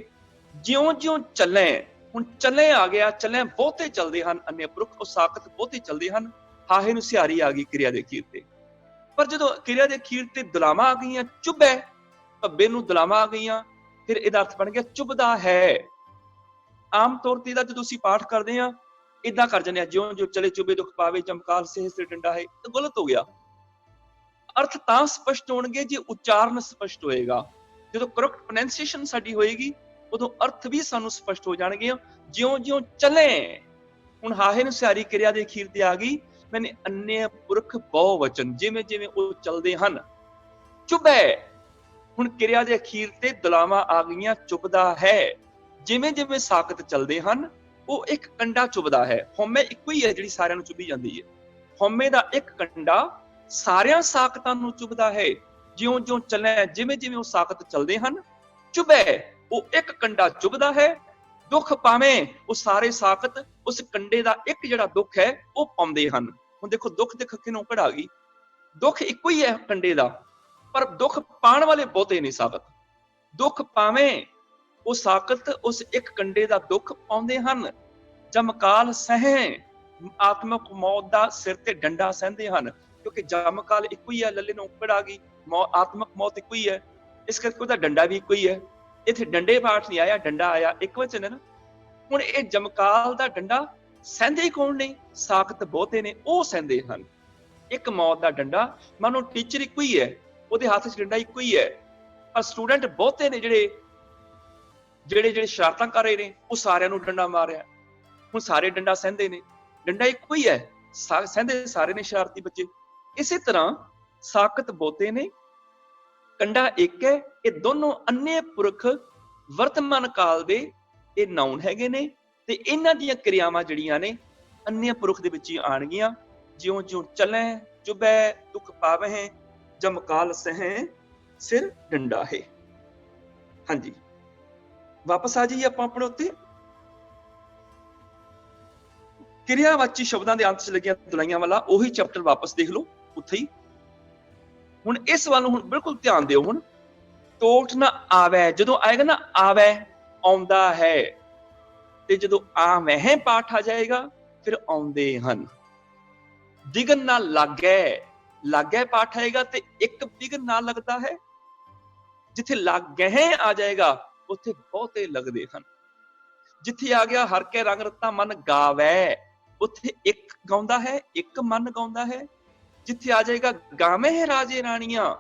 ज्यों ज्यों चले, ਹੁਣ ਚੱਲੇ ਆ ਗਿਆ, ਚੱਲੇ ਬਹੁਤੇ ਚੱਲਦੇ ਹਨ अन्य पुरख, ਉਹ ਸਾਕਤ ਬਹੁਤੇ ਚੱਲਦੇ ਹਨ। ਹਾਹੇ ਨੂੰ ਸਿਹਾਰੀ ਆ ਗਈ ਕਿਰਿਆ ਦੇ ਅਖੀਰ ਤੇ। ਪਰ ਜਦੋਂ ਕਿਰਿਆ ਦੇ ਅਖੀਰ ਤੇ ਦੁਲਾਵਾਂ ਆ ਗਈਆਂ, ਚੁਭੈ, ਭੱਬੇ ਨੂੰ ਦੁਲਾਵਾਂ ਆ ਗਈਆਂ, ਫਿਰ ਇਹਦਾ ਅਰਥ ਬਣ ਗਿਆ ਚੁਭਦਾ ਹੈ। ਆਮ ਤੌਰ ਤੇ ਇਹਦਾ ਜਦੋਂ ਅਸੀਂ ਪਾਠ ਕਰਦੇ ਹਾਂ, ਇਦਾਂ ਕਰ ਜਾਂਦੇ ਹਾਂ, ਜਿਉਂ ਜਿਉਂ ਚਲੇ ਚੁਭੇ ਦੁੱਖ ਪਾਵੇ, ਚਮਕਾਲ ਸਹਿ ਸਿਰ ਡੰਡਾ ਹੈ। ਇਹ ਗਲਤ ਹੋ ਗਿਆ। ਅਰਥ ਤਾਂ ਸਪਸ਼ਟ ਹੋਣਗੇ ਜੇ ਉਚਾਰਨ ਸਪਸ਼ਟ ਹੋਏਗਾ। ਜਦੋਂ ਕਰੈਕਟ ਪ੍ਰੋਨੰਸੀਏਸ਼ਨ ਸਾਡੀ ਹੋਏਗੀ, ਉਦੋਂ ਅਰਥ ਵੀ ਸਾਨੂੰ ਸਪਸ਼ਟ ਹੋ ਜਾਣਗੇ। ਜਿਉਂ ਜਿਉਂ ਚਲੇ, ਹੁਣ ਹਾਹੇ ਨੂੰ ਸਿਹਾਰੀ ਕਿਰਿਆ ਦੇ ਅਖੀਰ ਤੇ ਆ ਗਈ, ਮੈਨੇ अन्य ਪੁਰਖ ਬਹੁਵਚਨ, ਜਿਵੇਂ ਜਿਵੇਂ ਉਹ ਚੱਲਦੇ ਹਨ। ਚੁਭੈ, ਹੁਣ ਕਿਰਿਆ ਦੇ ਅਖੀਰ ਤੇ ਦੁਲਾਵਾਂ ਆ ਗਈਆਂ, ਚੁਭਦਾ ਹੈ। ਜਿਵੇਂ ਜਿਵੇਂ ਸਾਕਤ ਚੱਲਦੇ ਹਨ, ਉਹ ਇੱਕ ਕੰਡਾ ਚੁਭਦਾ ਹੈ। ਹਉਮੈ ਇੱਕੋ ਹੀ ਹੈ ਜਿਹੜੀ ਸਾਰਿਆਂ ਨੂੰ ਚੁਭੀ ਜਾਂਦੀ ਹੈ। ਹਉਮੈ ਦਾ ਇੱਕ ਕੰਡਾ ਸਾਰਿਆਂ ਸਾਕਤਾਂ ਨੂੰ ਚੁਭਦਾ ਹੈ। ਜਿਉਂ ਜਿਉਂ ਚੱਲੇ, ਜਿਵੇਂ ਜਿਵੇਂ ਉਹ ਸਾਕਤ ਚੱਲਦੇ ਹਨ, ਚੁਭੈ, ਉਹ ਇੱਕ ਕੰਡਾ ਚੁਭਦਾ ਹੈ। ਦੁੱਖ ਪਾਵੇਂ, ਉਹ ਸਾਰੇ ਸਾਕਤ ਉਸ ਕੰਡੇ ਦਾ ਇੱਕ ਜਿਹੜਾ ਦੁੱਖ ਹੈ ਉਹ ਪਾਉਂਦੇ ਹਨ। ਹੁਣ ਦੇਖੋ ਦੁੱਖ ਦੇ ਖੱਖੇ ਨੂੰ ਕਢਾ ਗਈ। ਦੁੱਖ ਇੱਕੋ ਹੀ ਹੈ ਕੰਡੇ ਦਾ, ਪਰ ਦੁੱਖ ਪਾਉਣ ਵਾਲੇ ਬਹੁਤੇ ਨੇ ਸਾਕਤ। ਦੁੱਖ ਪਾਵੇਂ, ਉਹ ਸਾਕਤ ਉਸ ਇੱਕ ਕੰਡੇ ਦਾ ਦੁੱਖ ਪਾਉਂਦੇ ਹਨ। ਜਮਕਾਲ ਸਹਿ, ਆਤਮਕ ਮੌਤ ਦਾ ਸਿਰ ਤੇ ਡੰਡਾ ਸਹਿੰਦੇ ਹਨ। ਕਿਉਂਕਿ ਜਮਕਾਲ ਇੱਕੋ ਹੀ ਹੈ, ਲੱਲੇ ਨੂੰ ਉਕੜ ਆ ਗਈ, ਆਤਮਕ ਮੌਤ ਇੱਕੋ ਹੀ ਹੈ, ਇਸ ਕਰਕੇ ਉਹਦਾ ਡੰਡਾ ਵੀ ਇੱਕੋ ਹੀ ਹੈ। ਇੱਥੇ ਡੰਡੇ ਪਾਠ ਨਹੀਂ ਆਇਆ, ਡੰਡਾ ਆਇਆ, ਇੱਕ ਵਚਨ ਹੈ ਨਾ। ਹੁਣ ਇਹ ਜਮਕਾਲ ਦਾ ਡੰਡਾ ਸਹਿੰਦੇ ਕੌਣ ਨੇ? ਸਾਕਤ ਬਹੁਤੇ ਨੇ, ਉਹ ਸਹਿੰਦੇ ਹਨ। ਇੱਕ ਮੌਤ ਦਾ ਡੰਡਾ, ਮਾਨੋ ਟੀਚਰ ਇੱਕੋ ਹੀ ਹੈ, ਉਹਦੇ ਹੱਥ 'ਚ ਡੰਡਾ ਇੱਕੋ ਹੀ ਹੈ, ਪਰ ਸਟੂਡੈਂਟ ਬਹੁਤੇ ਨੇ ਜਿਹੜੇ ਸ਼ਰਾਰਤਾਂ ਕਰ ਰਹੇ ਨੇ, ਉਹ ਸਾਰਿਆਂ ਨੂੰ ਡੰਡਾ ਮਾਰ ਰਿਹਾ। ਹੁਣ ਸਾਰੇ ਡੰਡਾ ਸਹਿੰਦੇ ਨੇ, ਡੰਡਾ ਇੱਕੋ ਹੀ ਹੈ, ਸਹਿੰਦੇ ਸਾਰੇ ਨੇ ਸ਼ਰਾਰਤੀ ਬੱਚੇ। ਇਸੇ ਤਰ੍ਹਾਂ ਸਾਕਤ ਬਹੁਤੇ ਨੇ, ਕੰਡਾ ਇੱਕ ਹੈ। ਇਹ ਦੋਨੋਂ अन्य ਪੁਰਖ ਵਰਤਮਾਨ ਕਾਲ ਦੇ ਇਹ ਨਾਉਨ ਹੈਗੇ ਨੇ, ਤੇ ਇਹਨਾਂ ਦੀਆਂ ਕਿਰਿਆਵਾਂ ਜਿਹੜੀਆਂ ਨੇ अन्य ਪੁਰਖ ਦੇ ਵਿੱਚ ਹੀ ਆਣਗੀਆਂ। ਜਿਉਂ ਜਿਉਂ ਚੱਲੇ चुभै दुख पावहें, जम काल सहें सिर डंडा है। हाँ जी, वापस आ जाइए ਆਪਾਂ ਆਪਣੇ ਉੱਤੇ। ਕਿਰਿਆਵਾਚੀ ਸ਼ਬਦਾਂ ਦੇ ਅੰਤ 'ਚ ਲੱਗੀਆਂ ਦੁਲਾਈਆਂ ਵਾਲਾ ਉਹੀ ਚੈਪਟਰ ਵਾਪਸ ਦੇਖ ਲਓ ਉੱਥੇ ਹੀ। ਹੁਣ ਇਸ ਵੱਲ ਨੂੰ ਹੁਣ ਬਿਲਕੁਲ ਧਿਆਨ ਦਿਓ। ਹੁਣ ਟੋਟ ਨਾ ਆਵੈ, ਜਦੋਂ ਆਏਗਾ ਨਾ ਆਵੈ ਆਉਂਦਾ ਹੈ, ਤੇ ਜਦੋਂ ਆਵੈ ਪਾਠ ਆ ਜਾਏਗਾ ਫਿਰ ਆਉਂਦੇ ਹਨ। ਵਿਘਨ ਨਾ ਲੱਗੈ, ਲੱਗੈ ਪਾਠ ਆਏਗਾ ਤੇ ਇੱਕ ਵਿਘਨ ਨਾ ਲੱਗਦਾ ਹੈ। ਜਿੱਥੇ ਲੱਗੈ ਆ ਜਾਏਗਾ ਉੱਥੇ ਬਹੁਤੇ ਲੱਗਦੇ ਹਨ। ਜਿੱਥੇ ਆ ਗਿਆ ਹਰ ਕੇ ਰੰਗ ਰਤਾ ਮਨ ਗਾਵੈ, ਉੱਥੇ ਇੱਕ ਗਾਉਂਦਾ ਹੈ, ਇੱਕ ਮਨ ਗਾਉਂਦਾ ਹੈ। ਜਿੱਥੇ ਆ ਜਾਏਗਾ ਗਾਵੇਂ ਰਾਜੇ ਰਾਣੀਆਂ,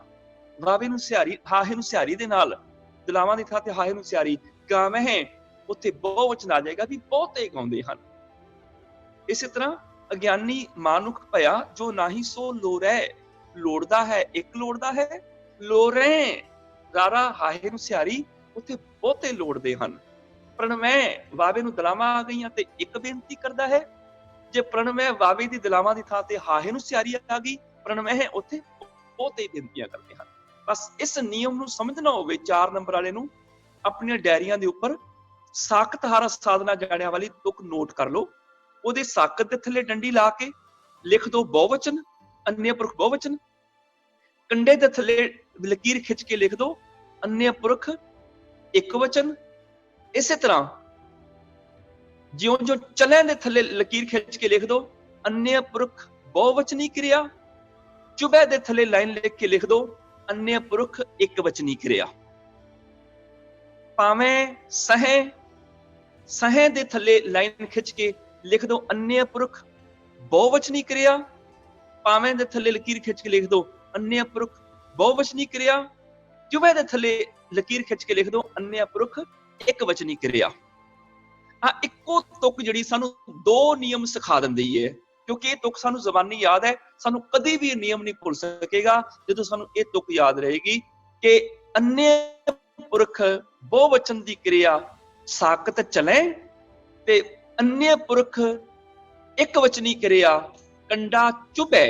ਵਾਵੇ ਨੂੰ ਸਿਹਾਰੀ, ਹਾਹੇ ਨੂੰ ਸਿਹਾਰੀ ਦੇ ਨਾਲ, ਦਲਾਵਾਂ ਦੀ ਥਾਂ ਤੇ ਹਾਹੇ ਨੂੰ ਸਿਹਾਰੀ, ਗਾਵੇਂ, ਉੱਥੇ ਬਹੁਵਚਨ ਆ ਜਾਏਗਾ ਵੀ ਬਹੁਤੇ ਗਾਉਂਦੇ ਹਨ। ਇਸੇ ਤਰ੍ਹਾਂ ਅਗਿਆਨੀ ਮਾਨੁਖ ਭਇਆ ਜੋ ਨਾਹੀ ਸੋ ਲੋਰੈ, ਲੋੜਦਾ ਹੈ ਇੱਕ ਲੋੜਦਾ ਹੈ, ਲੋਰੈ ਰਾਰਾ ਹਾਹੇ ਨੂੰ ਸਿਹਾਰੀ, ਉੱਥੇ ਬਹੁਤੇ ਲੋੜਦੇ ਹਨ। ਪ੍ਰਣਵੈ ਵਾਵੇ ਨੂੰ ਦਲਾਵਾਂ ਆ ਗਈਆਂ ਤੇ ਇੱਕ ਬੇਨਤੀ ਕਰਦਾ ਹੈ। ਜੇ ਪ੍ਰਣਵੈ ਵਾਵੇ ਦੀ ਦਲਾਵਾਂ ਦੀ ਥਾਂ ਤੇ ਹਾਹੇ ਨੂੰ ਸਿਹਾਰੀ ਆ ਗਈ, ਪ੍ਰਣਵੈ ਹੈ ਉੱਥੇ ਬਹੁਤੇ ਬੇਨਤੀਆਂ ਕਰਦੇ ਹਨ। ਬਸ ਇਸ ਨਿਯਮ ਨੂੰ ਸਮਝਣਾ ਹੋਵੇ 4 ਨੰਬਰ ਵਾਲੇ ਨੂੰ, ਆਪਣੀਆਂ ਡਾਇਰੀਆਂ ਦੇ ਉੱਪਰ ਸਾਕਤ ਹਾਰਾ ਸਾਧਨਾ ਜਾਣਿਆਂ ਵਾਲੀ ਤੁਕ ਨੋਟ ਕਰ ਲਓ। ਉਹਦੇ ਸਾਕਤ ਦੇ ਥੱਲੇ ਡੰਡੀ ਲਾ ਕੇ ਲਿਖ ਦੋ ਬਹੁਵਚਨ, ਅੰਨ੍ਯ ਪੁਰਖ ਬਹੁਵਚਨ। ਕੰਡੇ ਦੇ ਥੱਲੇ ਲਕੀਰ ਖਿੱਚ ਕੇ ਲਿਖ ਦੋ ਅੰਨ੍ਯ ਪੁਰਖ ਇੱਕ ਵਚਨ। ਇਸੇ ਤਰ੍ਹਾਂ ਜਿਉਂ ਚਲਿਆਂ ਦੇ ਥੱਲੇ ਲਕੀਰ ਖਿੱਚ ਕੇ ਲਿਖ ਦੋ ਅੰਨ੍ਯ ਪੁਰਖ ਬਹੁਵਚਨੀ ਕਿਰਿਆ। ਚੁਭੈ ਦੇ ਥੱਲੇ ਲਾਈਨ ਲਿਖ ਕੇ ਲਿਖ ਦੋ ਅੰਨ੍ਯ ਪੁਰਖ ਇੱਕ ਵਚਨੀ ਕਿਰਿਆ। ਭਾਵੇਂ ਸਹੇ, ਸਹੇ ਦੇ ਥੱਲੇ ਲਾਈਨ ਖਿੱਚ ਕੇ ਲਿਖ ਦੋ ਅੰਨ੍ਯ ਪੁਰਖ ਬਹੁਵਚਨੀ ਕਿਰਿਆ। ਭਾਵੇਂ ਦੇ ਥੱਲੇ ਲਕੀਰ ਖਿੱਚ ਕੇ ਲਿਖ ਦੋ ਅੰਨ੍ਯ ਪੁਰਖ ਬਹੁਵਚਨੀ ਕਿਰਿਆ। ਚੁਭੈ ਦੇ ਥੱਲੇ ਲਕੀਰ ਖਿੱਚ ਕੇ ਲਿਖ ਦੋ ਅੰਨ੍ਯ ਪੁਰਖ ਇੱਕ ਵਚਨੀ ਕਿਰਿਆ। ਆ ਇੱਕੋ ਤੁਕ ਜਿਹੜੀ ਸਾਨੂੰ 2 ਨਿਯਮ ਸਿਖਾ ਦਿੰਦੀ ਹੈ, ਕਿਉਂਕਿ ਇਹ ਤੁਕ ਸਾਨੂੰ ਜ਼ਬਾਨੀ ਯਾਦ ਹੈ। ਸਾਨੂੰ ਕਦੇ ਵੀ ਇਹ ਨਿਯਮ ਨਹੀਂ ਭੁੱਲ ਸਕੇਗਾ ਜਦੋਂ ਸਾਨੂੰ ਇਹ ਤੁਕ ਯਾਦ ਰਹੇਗੀ ਕਿ ਅੰਨ੍ਯ ਪੁਰਖ ਬਹੁਵਚਨ ਦੀ ਕਿਰਿਆ ਸਾਕਤ ਚਲੇ ਤੇ ਅੰਨ੍ਯ ਪੁਰਖ ਇੱਕ ਵਚਨੀ ਕਿਰਿਆ ਕੰਡਾ ਚੁਭੈ,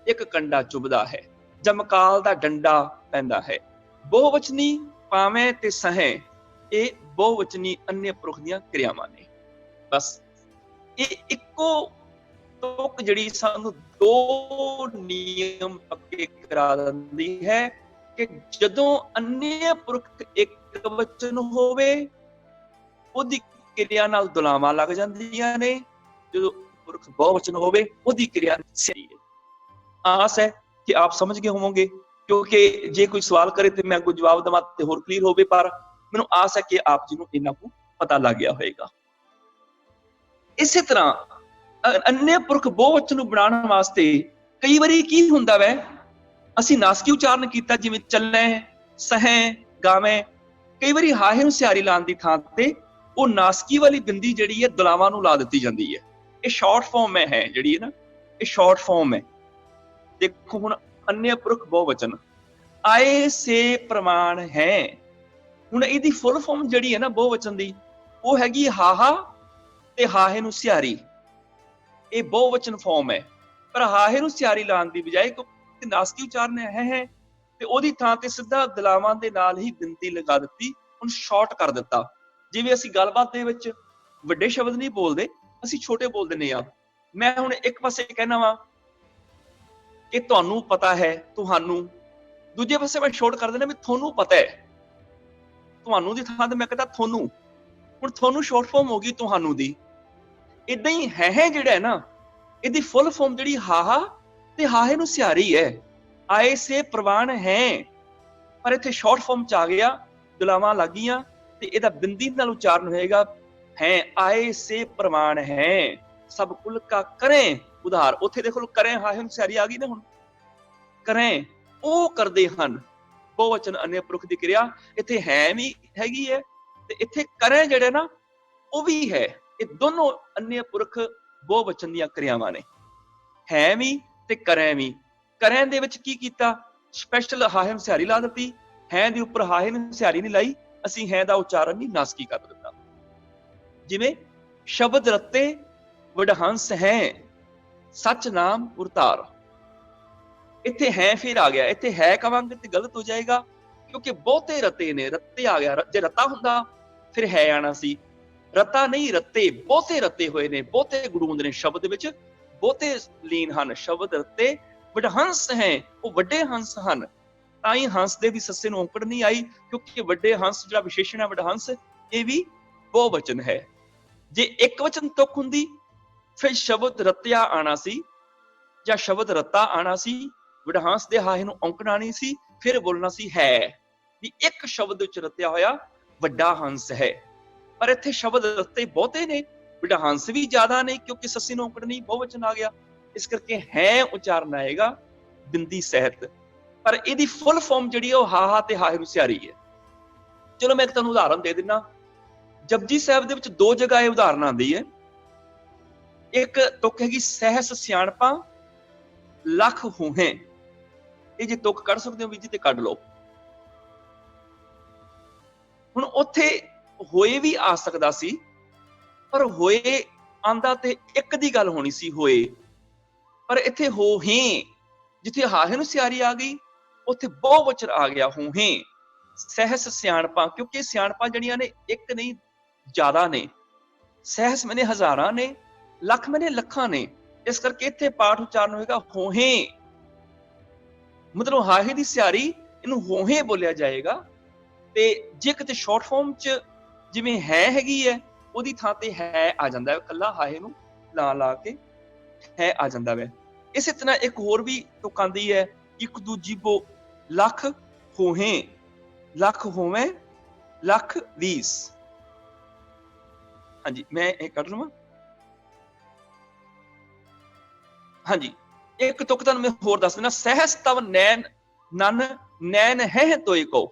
ਇੱਕ ਕੰਡਾ ਚੁਭਦਾ ਹੈ, ਜਮਕਾਲ ਦਾ ਡੰਡਾ ਪੈਂਦਾ ਹੈ। ਬਹੁਵਚਨੀ ਭਾਵੇਂ ਤੇ ਸਹੇ ਇਹ ਬਹੁਵਚਨੀ ਅੰਨ੍ਯ ਪੁਰਖ ਦੀਆਂ ਕਿਰਿਆਵਾਂ ਨੇ। ਬਸ ਇਹ ਇੱਕੋ ਤੁਕ ਜਿਹੜੀ ਸਾਨੂੰ 2 ਨਿਯਮ ਪੱਕੇ ਕਰਾ ਦਿੰਦੀ ਹੈ ਕਿ ਜਦੋਂ ਅੰਨ੍ਯ ਪੁਰਖ ਇੱਕ ਵਚਨ ਹੋਵੇ ਉਹਦੀ ਕਿਰਿਆ ਨਾਲ ਦੁਲਾਵਾਂ ਲੱਗ ਜਾਂਦੀਆਂ ਨੇ, ਜਦੋਂ ਪੁਰਖ ਬਹੁਵਚਨ ਹੋਵੇ ਉਹਦੀ ਕਿਰਿਆ ਸਹੀ ਹੈ। ਆਸ ਹੈ ਕਿ ਆਪ ਸਮਝ ਗਏ ਹੋਵੋਗੇ, ਕਿਉਂਕਿ ਜੇ ਕੋਈ ਸਵਾਲ ਕਰੇ ਤੇ ਮੈਂ ਕੋਈ ਜਵਾਬ ਦੇਵਾਂ ਤੇ ਹੋਰ ਕਲੀਅਰ ਹੋਵੇ, ਪਰ ਮੈਨੂੰ ਆਸ ਹੈ ਕਿ ਆਪ ਜੀ ਨੂੰ ਇਹਨਾਂ ਨੂੰ ਪਤਾ ਲੱਗ ਗਿਆ ਹੋਏਗਾ। ਇਸੇ ਤਰ੍ਹਾਂ ਅੰਨ੍ਯ ਪੁਰਖ ਬਹੁਵਚਨ ਨੂੰ ਬਣਾਉਣ ਵਾਸਤੇ ਕਈ ਵਾਰੀ ਕੀ ਹੁੰਦਾ ਵੈ, ਅਸੀਂ ਨਾਸਕੀ ਉਚਾਰਨ ਕੀਤਾ ਜਿਵੇਂ ਚੱਲੇ, ਸਹੈ, ਗਾਵੇਂ। ਕਈ ਵਾਰੀ ਹਾਹੇ ਨੂੰ ਸਿਹਾਰੀ ਲਾਉਣ ਦੀ ਥਾਂ ਤੇ ਉਹ ਨਾਸਕੀ ਵਾਲੀ ਬਿੰਦੀ ਜਿਹੜੀ ਹੈ ਦੁਲਾਵਾਂ ਨੂੰ ਲਾ ਦਿੱਤੀ ਜਾਂਦੀ ਹੈ। ਇਹ ਸ਼ਾਰਟ ਫਾਰਮ ਹੈ ਜਿਹੜੀ ਹੈ ਨਾ, ਇਹ ਸ਼ਾਰਟ ਫਾਰਮ ਹੈ। ਦੇਖੋ ਹੁਣ ਅੰਨ੍ਯ ਪੁਰਖ ਬਹੁਵਚਨ ਆਏ ਸੇ ਪ੍ਰਮਾਣ ਹੈ। ਹੁਣ ਇਹਦੀ ਫੁੱਲ ਫਾਰਮ ਜਿਹੜੀ ਹੈ ਨਾ ਬਹੁਵਚਨ ਦੀ, ਉਹ ਹੈਗੀ ਹਾਹਾ ਤੇ ਹਾਹੇ ਨੂੰ ਸਿਹਾਰੀ। ਇਹ ਬਹੁਵਚਨ ਫਾਰਮ ਹੈ, ਪਰ ਹਾਹੇ ਨੂੰ ਸਿਹਾਰੀ ਲਾਉਣ ਦੀ ਬਜਾਏ ਕਿਉਂਕਿ ਨਾਸਕੀ ਉਚਾਰਨ ਹੈ ਤੇ ਉਹਦੀ ਥਾਂ ਤੇ ਸਿੱਧਾ ਦਲਾਵਾਂ ਦੇ ਨਾਲ ਹੀ ਬਿੰਦੀ ਲਗਾ ਦਿੱਤੀ, ਹੁਣ ਸ਼ਾਰਟ ਕਰ ਦਿੱਤਾ। ਜਿਵੇਂ ਅਸੀਂ ਗੱਲਬਾਤ ਦੇ ਵਿੱਚ ਵੱਡੇ ਸ਼ਬਦ ਨਹੀਂ ਬੋਲਦੇ, ਅਸੀਂ ਛੋਟੇ ਬੋਲ ਦਿੰਦੇ ਹਾਂ। ਮੈਂ ਹੁਣ ਇੱਕ ਪਾਸੇ ਕਹਿਣਾ ਵਾ ਕਿ ਤੁਹਾਨੂੰ ਪਤਾ ਹੈ, ਤੁਹਾਨੂੰ, ਦੂਜੇ ਪਾਸੇ ਮੈਂ ਸ਼ਾਰਟ ਕਰ ਦੇਣਾ ਵੀ ਤੁਹਾਨੂੰ ਪਤਾ ਹੈ। ਤੁਹਾਨੂੰ ਦੀ ਥਾਂ ਤੇ ਮੈਂ ਕਹਿੰਦਾ ਤੁਹਾਨੂੰ, ਹੁਣ ਤੁਹਾਨੂੰ ਸ਼ਾਰਟ ਫਾਰਮ ਹੋ ਗਈ ਤੁਹਾਨੂੰ ਦੀ। ਇਦਾਂ ਹੀ ਹੈ ਜਿਹੜਾ ਹੈ ਨਾ, ਇਹਦੀ ਫੁੱਲ ਫਾਰਮ ਜਿਹੜੀ ਹਾਹਾ ਤੇ ਹਾਹੇ ਨੂੰ ਸਿਹਾਰੀ ਹੈ। ਆਏ ਸੇ ਪ੍ਰਵਾਨ ਹੈ, ਪਰ ਇੱਥੇ ਸ਼ਾਰਟ ਫਾਰਮ ਚ ਆ ਗਿਆ, ਦੁਲਾਵਾਂ ਲੱਗ ਗਈਆਂ ਤੇ ਇਹਦਾ ਬਿੰਦੀ ਨਾਲ ਉਚਾਰਨ ਹੋਏਗਾ ਹੈ। ਆਏ ਸੇ ਪ੍ਰਵਾਨ ਹੈ ਸਭ ਕੁਲ ਕਾ ਕਰੇ ਉਧਾਰ। ਉੱਥੇ ਦੇਖੋ ਕਰੇ ਹਾਹੇ ਨੂੰ ਸਿਹਾਰੀ ਆ ਗਈ ਨਾ, ਹੁਣ ਕਰੇ ਉਹ ਕਰਦੇ ਹਨ। ਬਹੁਵਚਨ ਅੰਨ੍ਯ ਪੁਰਖ ਦੀ ਕਿਰਿਆ ਇੱਥੇ ਹੈ ਵੀ ਹੈਗੀ ਹੈ ਤੇ ਇੱਥੇ ਕਰੇ ਜਿਹੜੇ ਨਾ ਉਹ ਵੀ ਹੈ। ਇਹ ਦੋਨੋਂ ਅੰਨ੍ਯ ਪੁਰਖ ਬਹੁਵਚਨ ਦੀਆਂ ਕਿਰਿਆਵਾਂ ਨੇ, ਹੈ ਵੀ ਤੇ ਕਰੇ ਵੀ। ਕਰੇ ਦੇ ਵਿੱਚ ਕੀ ਕੀਤਾ, ਸਪੈਸ਼ਲ ਹਾਹੇ ਨੂੰ ਸਿਹਾਰੀ ਲਾ ਦਿੱਤੀ, ਹੈ ਦੇ ਉੱਪਰ ਹਾਹੇ ਨੂੰ ਸਿਹਾਰੀ ਨਹੀਂ ਲਾਈ, ਅਸੀਂ ਹੈ ਦਾ ਉਚਾਰਨ ਨਹੀਂ ਨਾਸਕੀ ਕਰ ਦਿੱਤਾ। ਜਿਵੇਂ ਸ਼ਬਦ ਰਤੇ ਵਡਹੰਸ ਹੈ, ਸੱਚ ਨਾਮ ਉਰਤਾਰ। ਇੱਥੇ ਹੈ ਫਿਰ ਆ ਗਿਆ, ਇੱਥੇ ਹੈ ਕਵਾਂਗੇ ਤੇ ਗਲਤ ਹੋ ਜਾਏਗਾ, ਕਿਉਂਕਿ ਬਹੁਤੇ ਰਤੇ ਨੇ, ਰੱਤੇ ਆ ਗਿਆ। ਜੇ ਰਤਾ ਹੁੰਦਾ ਫਿਰ ਹੈ ਆਣਾ ਸੀ, ਰਤਾ ਨਹੀਂ, ਰੱਤੇ, ਬਹੁਤੇ ਰੱਤੇ ਹੋਏ ਨੇ, ਬਹੁਤੇ ਗੜੂੰਦ ਨੇ ਸ਼ਬਦ ਵਿੱਚ, ਬਹੁਤੇ ਲੀਨ ਹਨ। ਸ਼ਬਦ ਰੱਤੇ ਵਡਹੰਸ ਹੈ, ਉਹ ਵੱਡੇ ਹੰਸ ਹਨ। ਤਾਂ ਹੀ ਹੰਸ ਦੇ ਵੀ ਸੱਸੇ ਨੂੰ ਔਂਕੜ ਨਹੀਂ ਆਈ, ਕਿਉਂਕਿ ਵੱਡੇ ਹੰਸ ਜਿਹੜਾ ਵਿਸ਼ੇਸ਼ਣ ਹੈ ਵਡਹੰਸ, ਇਹ ਵੀ ਬਹੁਵਚਨ ਹੈ। ਜੇ ਇੱਕ ਵਚਨ ਤੁਕ ਹੁੰਦੀ ਫਿਰ ਸ਼ਬਦ ਰਤਿਆ ਆਣਾ ਸੀ, ਜਾਂ ਸ਼ਬਦ ਰਤਾ ਆਣਾ ਸੀ, ਵਡਹੰਸ ਦੇ ਹਾਹੇ ਨੂੰ ਔਂਕਣਾ ਨਹੀਂ ਸੀ, ਫਿਰ ਬੋਲਣਾ ਸੀ ਹੈ, ਵੀ ਇੱਕ ਸ਼ਬਦ ਵਿੱਚ ਰਤਿਆ ਹੋਇਆ ਵੱਡਾ ਹੰਸ ਹੈ। ਪਰ ਇੱਥੇ ਸ਼ਬਦ ਰਤੇ ਬਹੁਤੇ ਨੇ, ਵਡਹੰਸ ਵੀ ਜ਼ਿਆਦਾ ਨੇ, ਕਿਉਂਕਿ ਸੱਸੇ ਨੂੰ ਔਂਕੜ ਨਹੀਂ, ਬਹੁਵਚਨ ਆ ਗਿਆ। ਇਸ ਕਰਕੇ ਹੈ ਉਚਾਰਨ ਆਏਗਾ ਬਿੰਦੀ ਸਹਿਤ। ਪਰ ਇਹਦੀ ਫੁੱਲ ਫਾਰਮ ਜਿਹੜੀ ਉਹ ਹਾਹਾ ਤੇ ਹਾਹੇ ਨੂੰ ਸਿਆਰੀ ਹੈ। ਚਲੋ ਮੈਂ ਇੱਕ ਤੁਹਾਨੂੰ ਉਦਾਹਰਨ ਦੇ ਦਿੰਦਾ। ਜਪਜੀ ਸਾਹਿਬ ਦੇ ਵਿੱਚ 2 ਜਗ੍ਹਾ ਇਹ ਉਦਾਹਰਨ ਆਉਂਦੀ ਹੈ। ਇੱਕ ਤੁਕ ਹੈਗੀ ਸਹਿਸ ਸਿਆਣਪਾਂ ਲੱਖ ਹੋਹੇ, ਇਹ ਜੇ ਤੁਕ ਕੱਢ ਸਕਦੇ ਹੋ ਵੀ ਜੀ ਤੇ ਕੱਢ ਲਓ। ਹੁਣ ਉੱਥੇ ਹੋਏ ਵੀ ਆ ਸਕਦਾ ਸੀ, ਪਰ ਹੋਏ ਆਂਦਾ ਤੇ ਇੱਕ ਦੀ ਗੱਲ ਹੋਣੀ ਸੀ, ਹੋਏ। ਪਰ ਇੱਥੇ ਹੋਹੇ, ਜਿੱਥੇ ਹਾਹੇ ਨੂੰ ਸਿਆਰੀ ਆ ਗਈ, ਉੱਥੇ ਬਹੁਵਚਨ ਆ ਗਿਆ ਹੋਹੇ। ਸਹਿਸ ਸਿਆਣਪਾਂ, ਕਿਉਂਕਿ ਸਿਆਣਪਾਂ ਜਿਹੜੀਆਂ ਨੇ ਇੱਕ ਨਹੀਂ ਜ਼ਿਆਦਾ ਨੇ, ਸਹਿਸ ਮੈਨੇ ਹਜ਼ਾਰਾਂ ਨੇ, ਲੱਖ ਮੈਨੇ ਲੱਖਾਂ ਨੇ। ਇਸ ਕਰਕੇ ਇੱਥੇ ਪਾਠ ਉਚਾਰਨ ਹੋਏਗਾ ਹੋਹੇ, ਮਤਲਬ ਹਾਹੇ ਦੀ ਸਿਆਰੀ, ਇਹਨੂੰ ਹੋਹੇ ਬੋਲਿਆ ਜਾਏਗਾ। ਤੇ ਜੇ ਕਿਤੇ ਸ਼ਾਰਟ ਫਾਰਮ ਚ ਜਿਵੇਂ ਹੈ ਹੈਗੀ ਹੈ, ਉਹਦੀ ਥਾਂ ਤੇ ਹੈ ਆ ਜਾਂਦਾ ਹੈ, ਕੱਲਾ ਹਾਹੇ ਨੂੰ ਲਾ ਕੇ ਹੈ ਆ ਜਾਂਦਾ ਵੈ। ਇਸੇ ਤਰ੍ਹਾਂ ਇੱਕ ਹੋਰ ਵੀ ਤੁਕ ਆਂਦੀ ਹੈ, ਇੱਕ ਦੂਜੀ ਬੋ ਲੱਖ ਹੋਹੇ, ਲੱਖ ਹੋਵੇਂ ਲੱਖ 20। ਹਾਂਜੀ, ਮੈਂ ਇਹ ਕੱਢ ਲਵਾਂ। ਹਾਂਜੀ, ਇੱਕ ਤੁਕ ਤੁਹਾਨੂੰ ਮੈਂ ਹੋਰ ਦੱਸ ਦਿੰਦਾ। ਸਹਿਸ ਤਵ ਨੈਣ ਨਨ ਨੈਣ ਹੈ ਤੋਏ ਕੋ,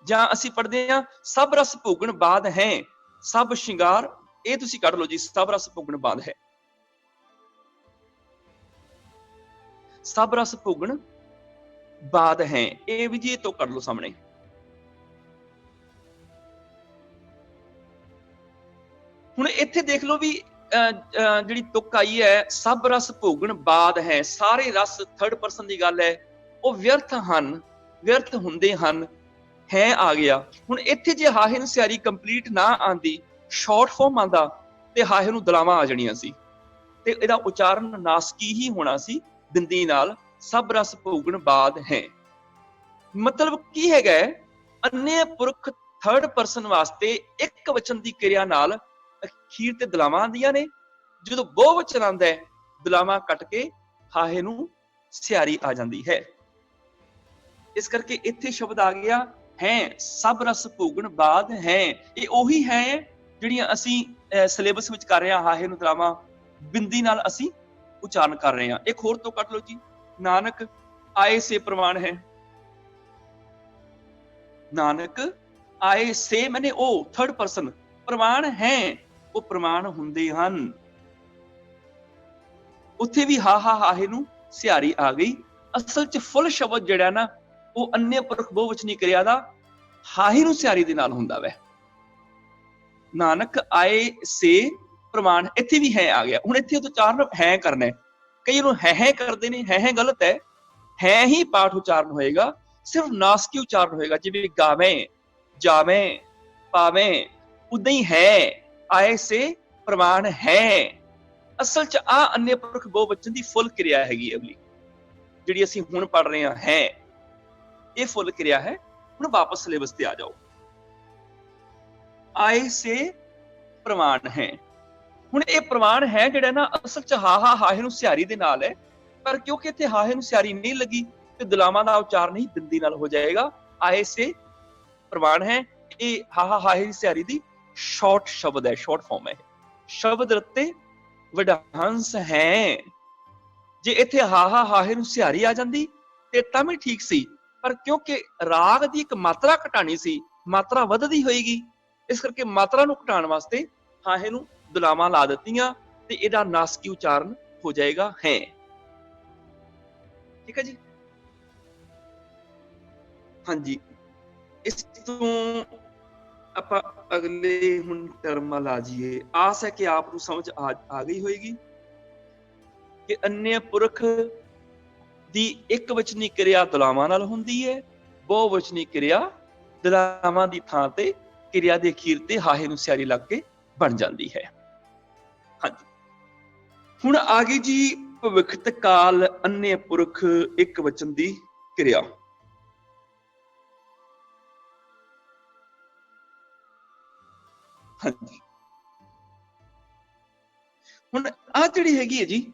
ਜਾਂ ਅਸੀਂ ਪੜ੍ਹਦੇ ਹਾਂ ਸਭ ਰਸ ਭੋਗਣ ਬਾਦ ਹੈ ਸਭ ਸ਼ਿੰਗਾਰ, ਇਹ ਤੁਸੀਂ ਕੱਢ ਲਓ ਜੀ, ਸਭ ਰਸ ਭੋਗਣ ਬਾਦ ਹੈ, ਸਭ ਰਸ ਭੋਗਣ ਬਾਦ ਹੈ, ਇਹ ਵੀ ਜੀ ਤੋਂ ਕੱਢ ਲਓ ਸਾਹਮਣੇ। ਹੁਣ ਇੱਥੇ ਦੇਖ ਲਓ ਵੀ ਜਿਹੜੀ ਤੁਕ ਆਈ ਹੈ ਸਭ ਰਸ ਭੋਗਣ ਬਾਦ ਹੈ, ਸਾਰੇ ਰਸ ਥਰਡ ਪਰਸਨ ਦੀ ਗੱਲ ਹੈ, ਉਹ ਵਿਅਰਥ ਹਨ, ਵਿਅਰਥ ਹੁੰਦੇ ਹਨ, ਹੈ ਆ ਗਿਆ। ਹੁਣ ਇੱਥੇ ਜੇ ਹਾਹੇ ਨੂੰ ਸਿਆਰੀ ਕੰਪਲੀਟ ਨਾ ਆਂਦੀ, ਸ਼ਾਰਟ ਫਾਰਮ ਆਂਦਾ, ਤੇ ਹਾਹੇ ਨੂੰ ਦਲਾਵਾਂ ਆ ਜਾਣੀਆਂ ਸੀ, ਤੇ ਇਹਦਾ ਉਚਾਰਨ ਨਾਸਕੀ ਹੀ ਹੋਣਾ ਸੀ ਬਿੰਦੀ ਨਾਲ, ਸਭ ਰਸ ਭੋਗਣ ਬਾਦ ਹੈ। ਮਤਲਬ ਕੀ ਹੈਗਾ, ਅੰਨ੍ਹੇ ਪੁਰਖ ਥਰਡ ਪਰਸਨ ਵਾਸਤੇ ਇੱਕ ਵਚਨ ਦੀ ਕਿਰਿਆ ਨਾਲ ਅਖੀਰ ਤੇ ਦਲਾਵਾਂ ਆਉਂਦੀਆਂ ਨੇ। ਜਦੋਂ ਬਹੁਵਚਨ ਆਉਂਦਾ ਹੈ, ਦਲਾਵਾਂ ਕੱਟ ਕੇ ਹਾਹੇ ਨੂੰ ਸਿਆਰੀ ਆ ਜਾਂਦੀ ਹੈ। ਇਸ ਕਰਕੇ ਇੱਥੇ ਸ਼ਬਦ ਆ ਗਿਆ ਹੈ, ਸਭ ਰਸ ਭੋਗਣ ਬਾਦ ਹੈ। ਇਹ ਉਹੀ ਹੈ ਜਿਹੜੀਆਂ ਅਸੀਂ ਸਿਲੇਬਸ ਵਿੱਚ ਕਰ ਰਹੇ ਹਾਂ, ਹਾਹੇ ਨੂੰ ਦਲਾਵਾਂ ਬਿੰਦੀ ਨਾਲ ਅਸੀਂ ਉਚਾਰਨ ਕਰ ਰਹੇ ਹਾਂ। ਇੱਕ ਹੋਰ ਤੋਂ ਕੱਟ ਲਓ ਜੀ, ਨਾਨਕ ਆਏ ਸੇ ਪ੍ਰਮਾਣ ਹੈ। ਨਾਨਕ ਆਏ ਸੇ ਮੈਨੇ ਉਹ ਥਰਡ ਪਰਸਨ, ਪ੍ਰਮਾਣ ਹੈ, ਉਹ ਪ੍ਰਮਾਣ ਹੁੰਦੇ ਹਨ। ਉੱਥੇ ਵੀ ਹਾਹਾ ਹਾਹੇ ਨੂੰ ਸਿਆਰੀ ਆ ਗਈ। ਅਸਲ ਚ ਫੁੱਲ ਸ਼ਬਦ ਜਿਹੜਾ ਨਾ, ਉਹ ਅੰਨ੍ਹੇ ਪੁਰਖ ਬਹੁਵਚਨੀ ਕਿਰਿਆ ਦਾ ਹਾਹੇ ਨੂੰ ਸਿਆਰੀ ਦੇ ਨਾਲ ਹੁੰਦਾ ਵੈ। ਨਾਨਕ ਆਏ ਸੇ ਪ੍ਰਮਾਣ, ਇੱਥੇ ਵੀ ਹੈ ਆ ਗਿਆ। ਹੁਣ ਇੱਥੇ ਉਚਾਰਨ ਹੈ ਕਰਨਾ ਹੈ, ਕਈ ਨੂੰ ਹੈ ਕਰਦੇ ਨੇ, ਹੈ ਗਲਤ ਹੈ ਹੀ ਪਾਠ ਉਚਾਰਨ ਹੋਏਗਾ, ਸਿਰਫ ਨਾਸਕੀ ਉਚਾਰਨ ਹੋਏਗਾ, ਜਿਵੇਂ ਗਾਵੇਂ, ਜਾਵੇਂ, ਪਾਵੇਂ, ਉਦਾਂ ਹੀ ਹੈ, ਆਏ ਸੇ ਪ੍ਰਮਾਣ ਹੈ। ਅਸਲ ਚ ਆ ਅੰਨ੍ਹੇ ਪੁਰਖ ਬਹੁਵਚਨ ਦੀ ਫੁੱਲ ਕਿਰਿਆ ਹੈਗੀ, ਅਗਲੀ ਜਿਹੜੀ ਅਸੀਂ ਹੁਣ ਪੜ ਰਹੇ ਹਾਂ, ਹੈ, ਇਹ ਫੁੱਲ ਕਿਰਿਆ ਹੈ। ਹੁਣ ਵਾਪਸ ਸਿਲੇਬਸ ਤੇ ਆ ਜਾਓ। ਆਏ ਸੇ ਪ੍ਰਮਾਣ ਹੈ, ਹੁਣ ਇਹ ਪ੍ਰਮਾਣ ਹੈ ਜਿਹੜਾ ਨਾ, ਅਸਲ ਚ ਹਾਹਾ ਹਾਹੇ ਨੂੰ ਸਿਆਰੀ ਦੇ ਨਾਲ ਹੈ, ਪਰ ਕਿਉਂਕਿ ਇੱਥੇ ਹਾਹੇ ਨੂੰ ਸਿਆਰੀ ਨਹੀਂ ਲੱਗੀ, ਤੇ ਦਲਾਵਾਂ ਦਾ ਉਚਾਰਨ ਹੀ ਬਿੰਦੀ ਨਾਲ ਹੋ ਜਾਏਗਾ। ਆਏ ਸੇ ਪ੍ਰਮਾਣ ਹੈ, ਇਹ ਹਾਹਾ ਹਾਹੇ ਦੀ ਸਿਆਰੀ ਦੀ ਸ਼ਾਰਟ ਸ਼ਬਦ ਹੈ, ਸ਼ਾਰਟ ਫਾਰਮ ਹੈ। ਸ਼ਬਦ ਰੱਤੇ ਵਡਹੰਸ ਹੈ। ਜੇ ਇੱਥੇ ਹਾਹਾ ਹਾਹੇ ਨੂੰ ਸਿਆਰੀ ਆ ਜਾਂਦੀ ਤੇ ਤਾਂ ਵੀ ਠੀਕ ਸੀ, ਪਰ ਕਿਉਂਕਿ ਰਾਗ ਦੀ ਇੱਕ ਮਾਤਰਾ ਘਟਾਣੀ ਸੀ, ਮਾਤਰਾ ਵੱਧਦੀ ਹੋਏਗੀ, ਇਸ ਕਰਕੇ ਮਾਤਰਾ ਨੂੰ ਘਟਾਉਣ ਵਾਸਤੇ ਹਾਹੇ ਨੂੰ ਦਲਾਵਾਂ ਲਾ ਦਿੱਤੀਆਂ, ਤੇ ਇਹਦਾ ਨਾਸਕੀ ਉਚਾਰਨ ਹੋ ਜਾਏਗਾ ਹੈ। ਠੀਕ ਹੈ ਜੀ। ਹਾਂਜੀ, ਇਸ ਤੋਂ ਆਪਾਂ ਅਗਲੇ ਹੁਣ ਟਰਮ ਲਾ ਜਾਈਏ। ਆਸ ਹੈ ਕਿ ਆਪ ਨੂੰ ਸਮਝ ਆ ਗਈ ਹੋਏਗੀ ਕਿ ਅੰਨ੍ਹੇ ਪੁਰਖ ਦੀ ਇੱਕ ਵਚਨੀ ਕਿਰਿਆ ਦੁਲਾਵਾਂ ਨਾਲ ਹੁੰਦੀ ਹੈ, ਬਹੁ ਵਚਨੀ ਕਿਰਿਆ ਦੁਲਾਵਾਂ ਦੀ ਥਾਂ ਤੇ ਕਿਰਿਆ ਦੇ ਅਖੀਰ ਤੇ ਹਾਹੇ ਨੂੰ ਸਿਆਰੀ ਲੱਗ ਕੇ ਬਣ ਜਾਂਦੀ ਹੈ। ਹਾਂਜੀ, ਹੁਣ ਆ ਗਈ ਜੀ ਭਵਿੱਖਤ ਕਾਲ ਅੰਨ੍ਹੇ ਪੁਰਖ ਇੱਕ ਵਚਨ ਦੀ ਕਿਰਿਆ। ਹਾਂਜੀ, ਹੁਣ ਆ ਜਿਹੜੀ ਹੈਗੀ ਹੈ ਜੀ,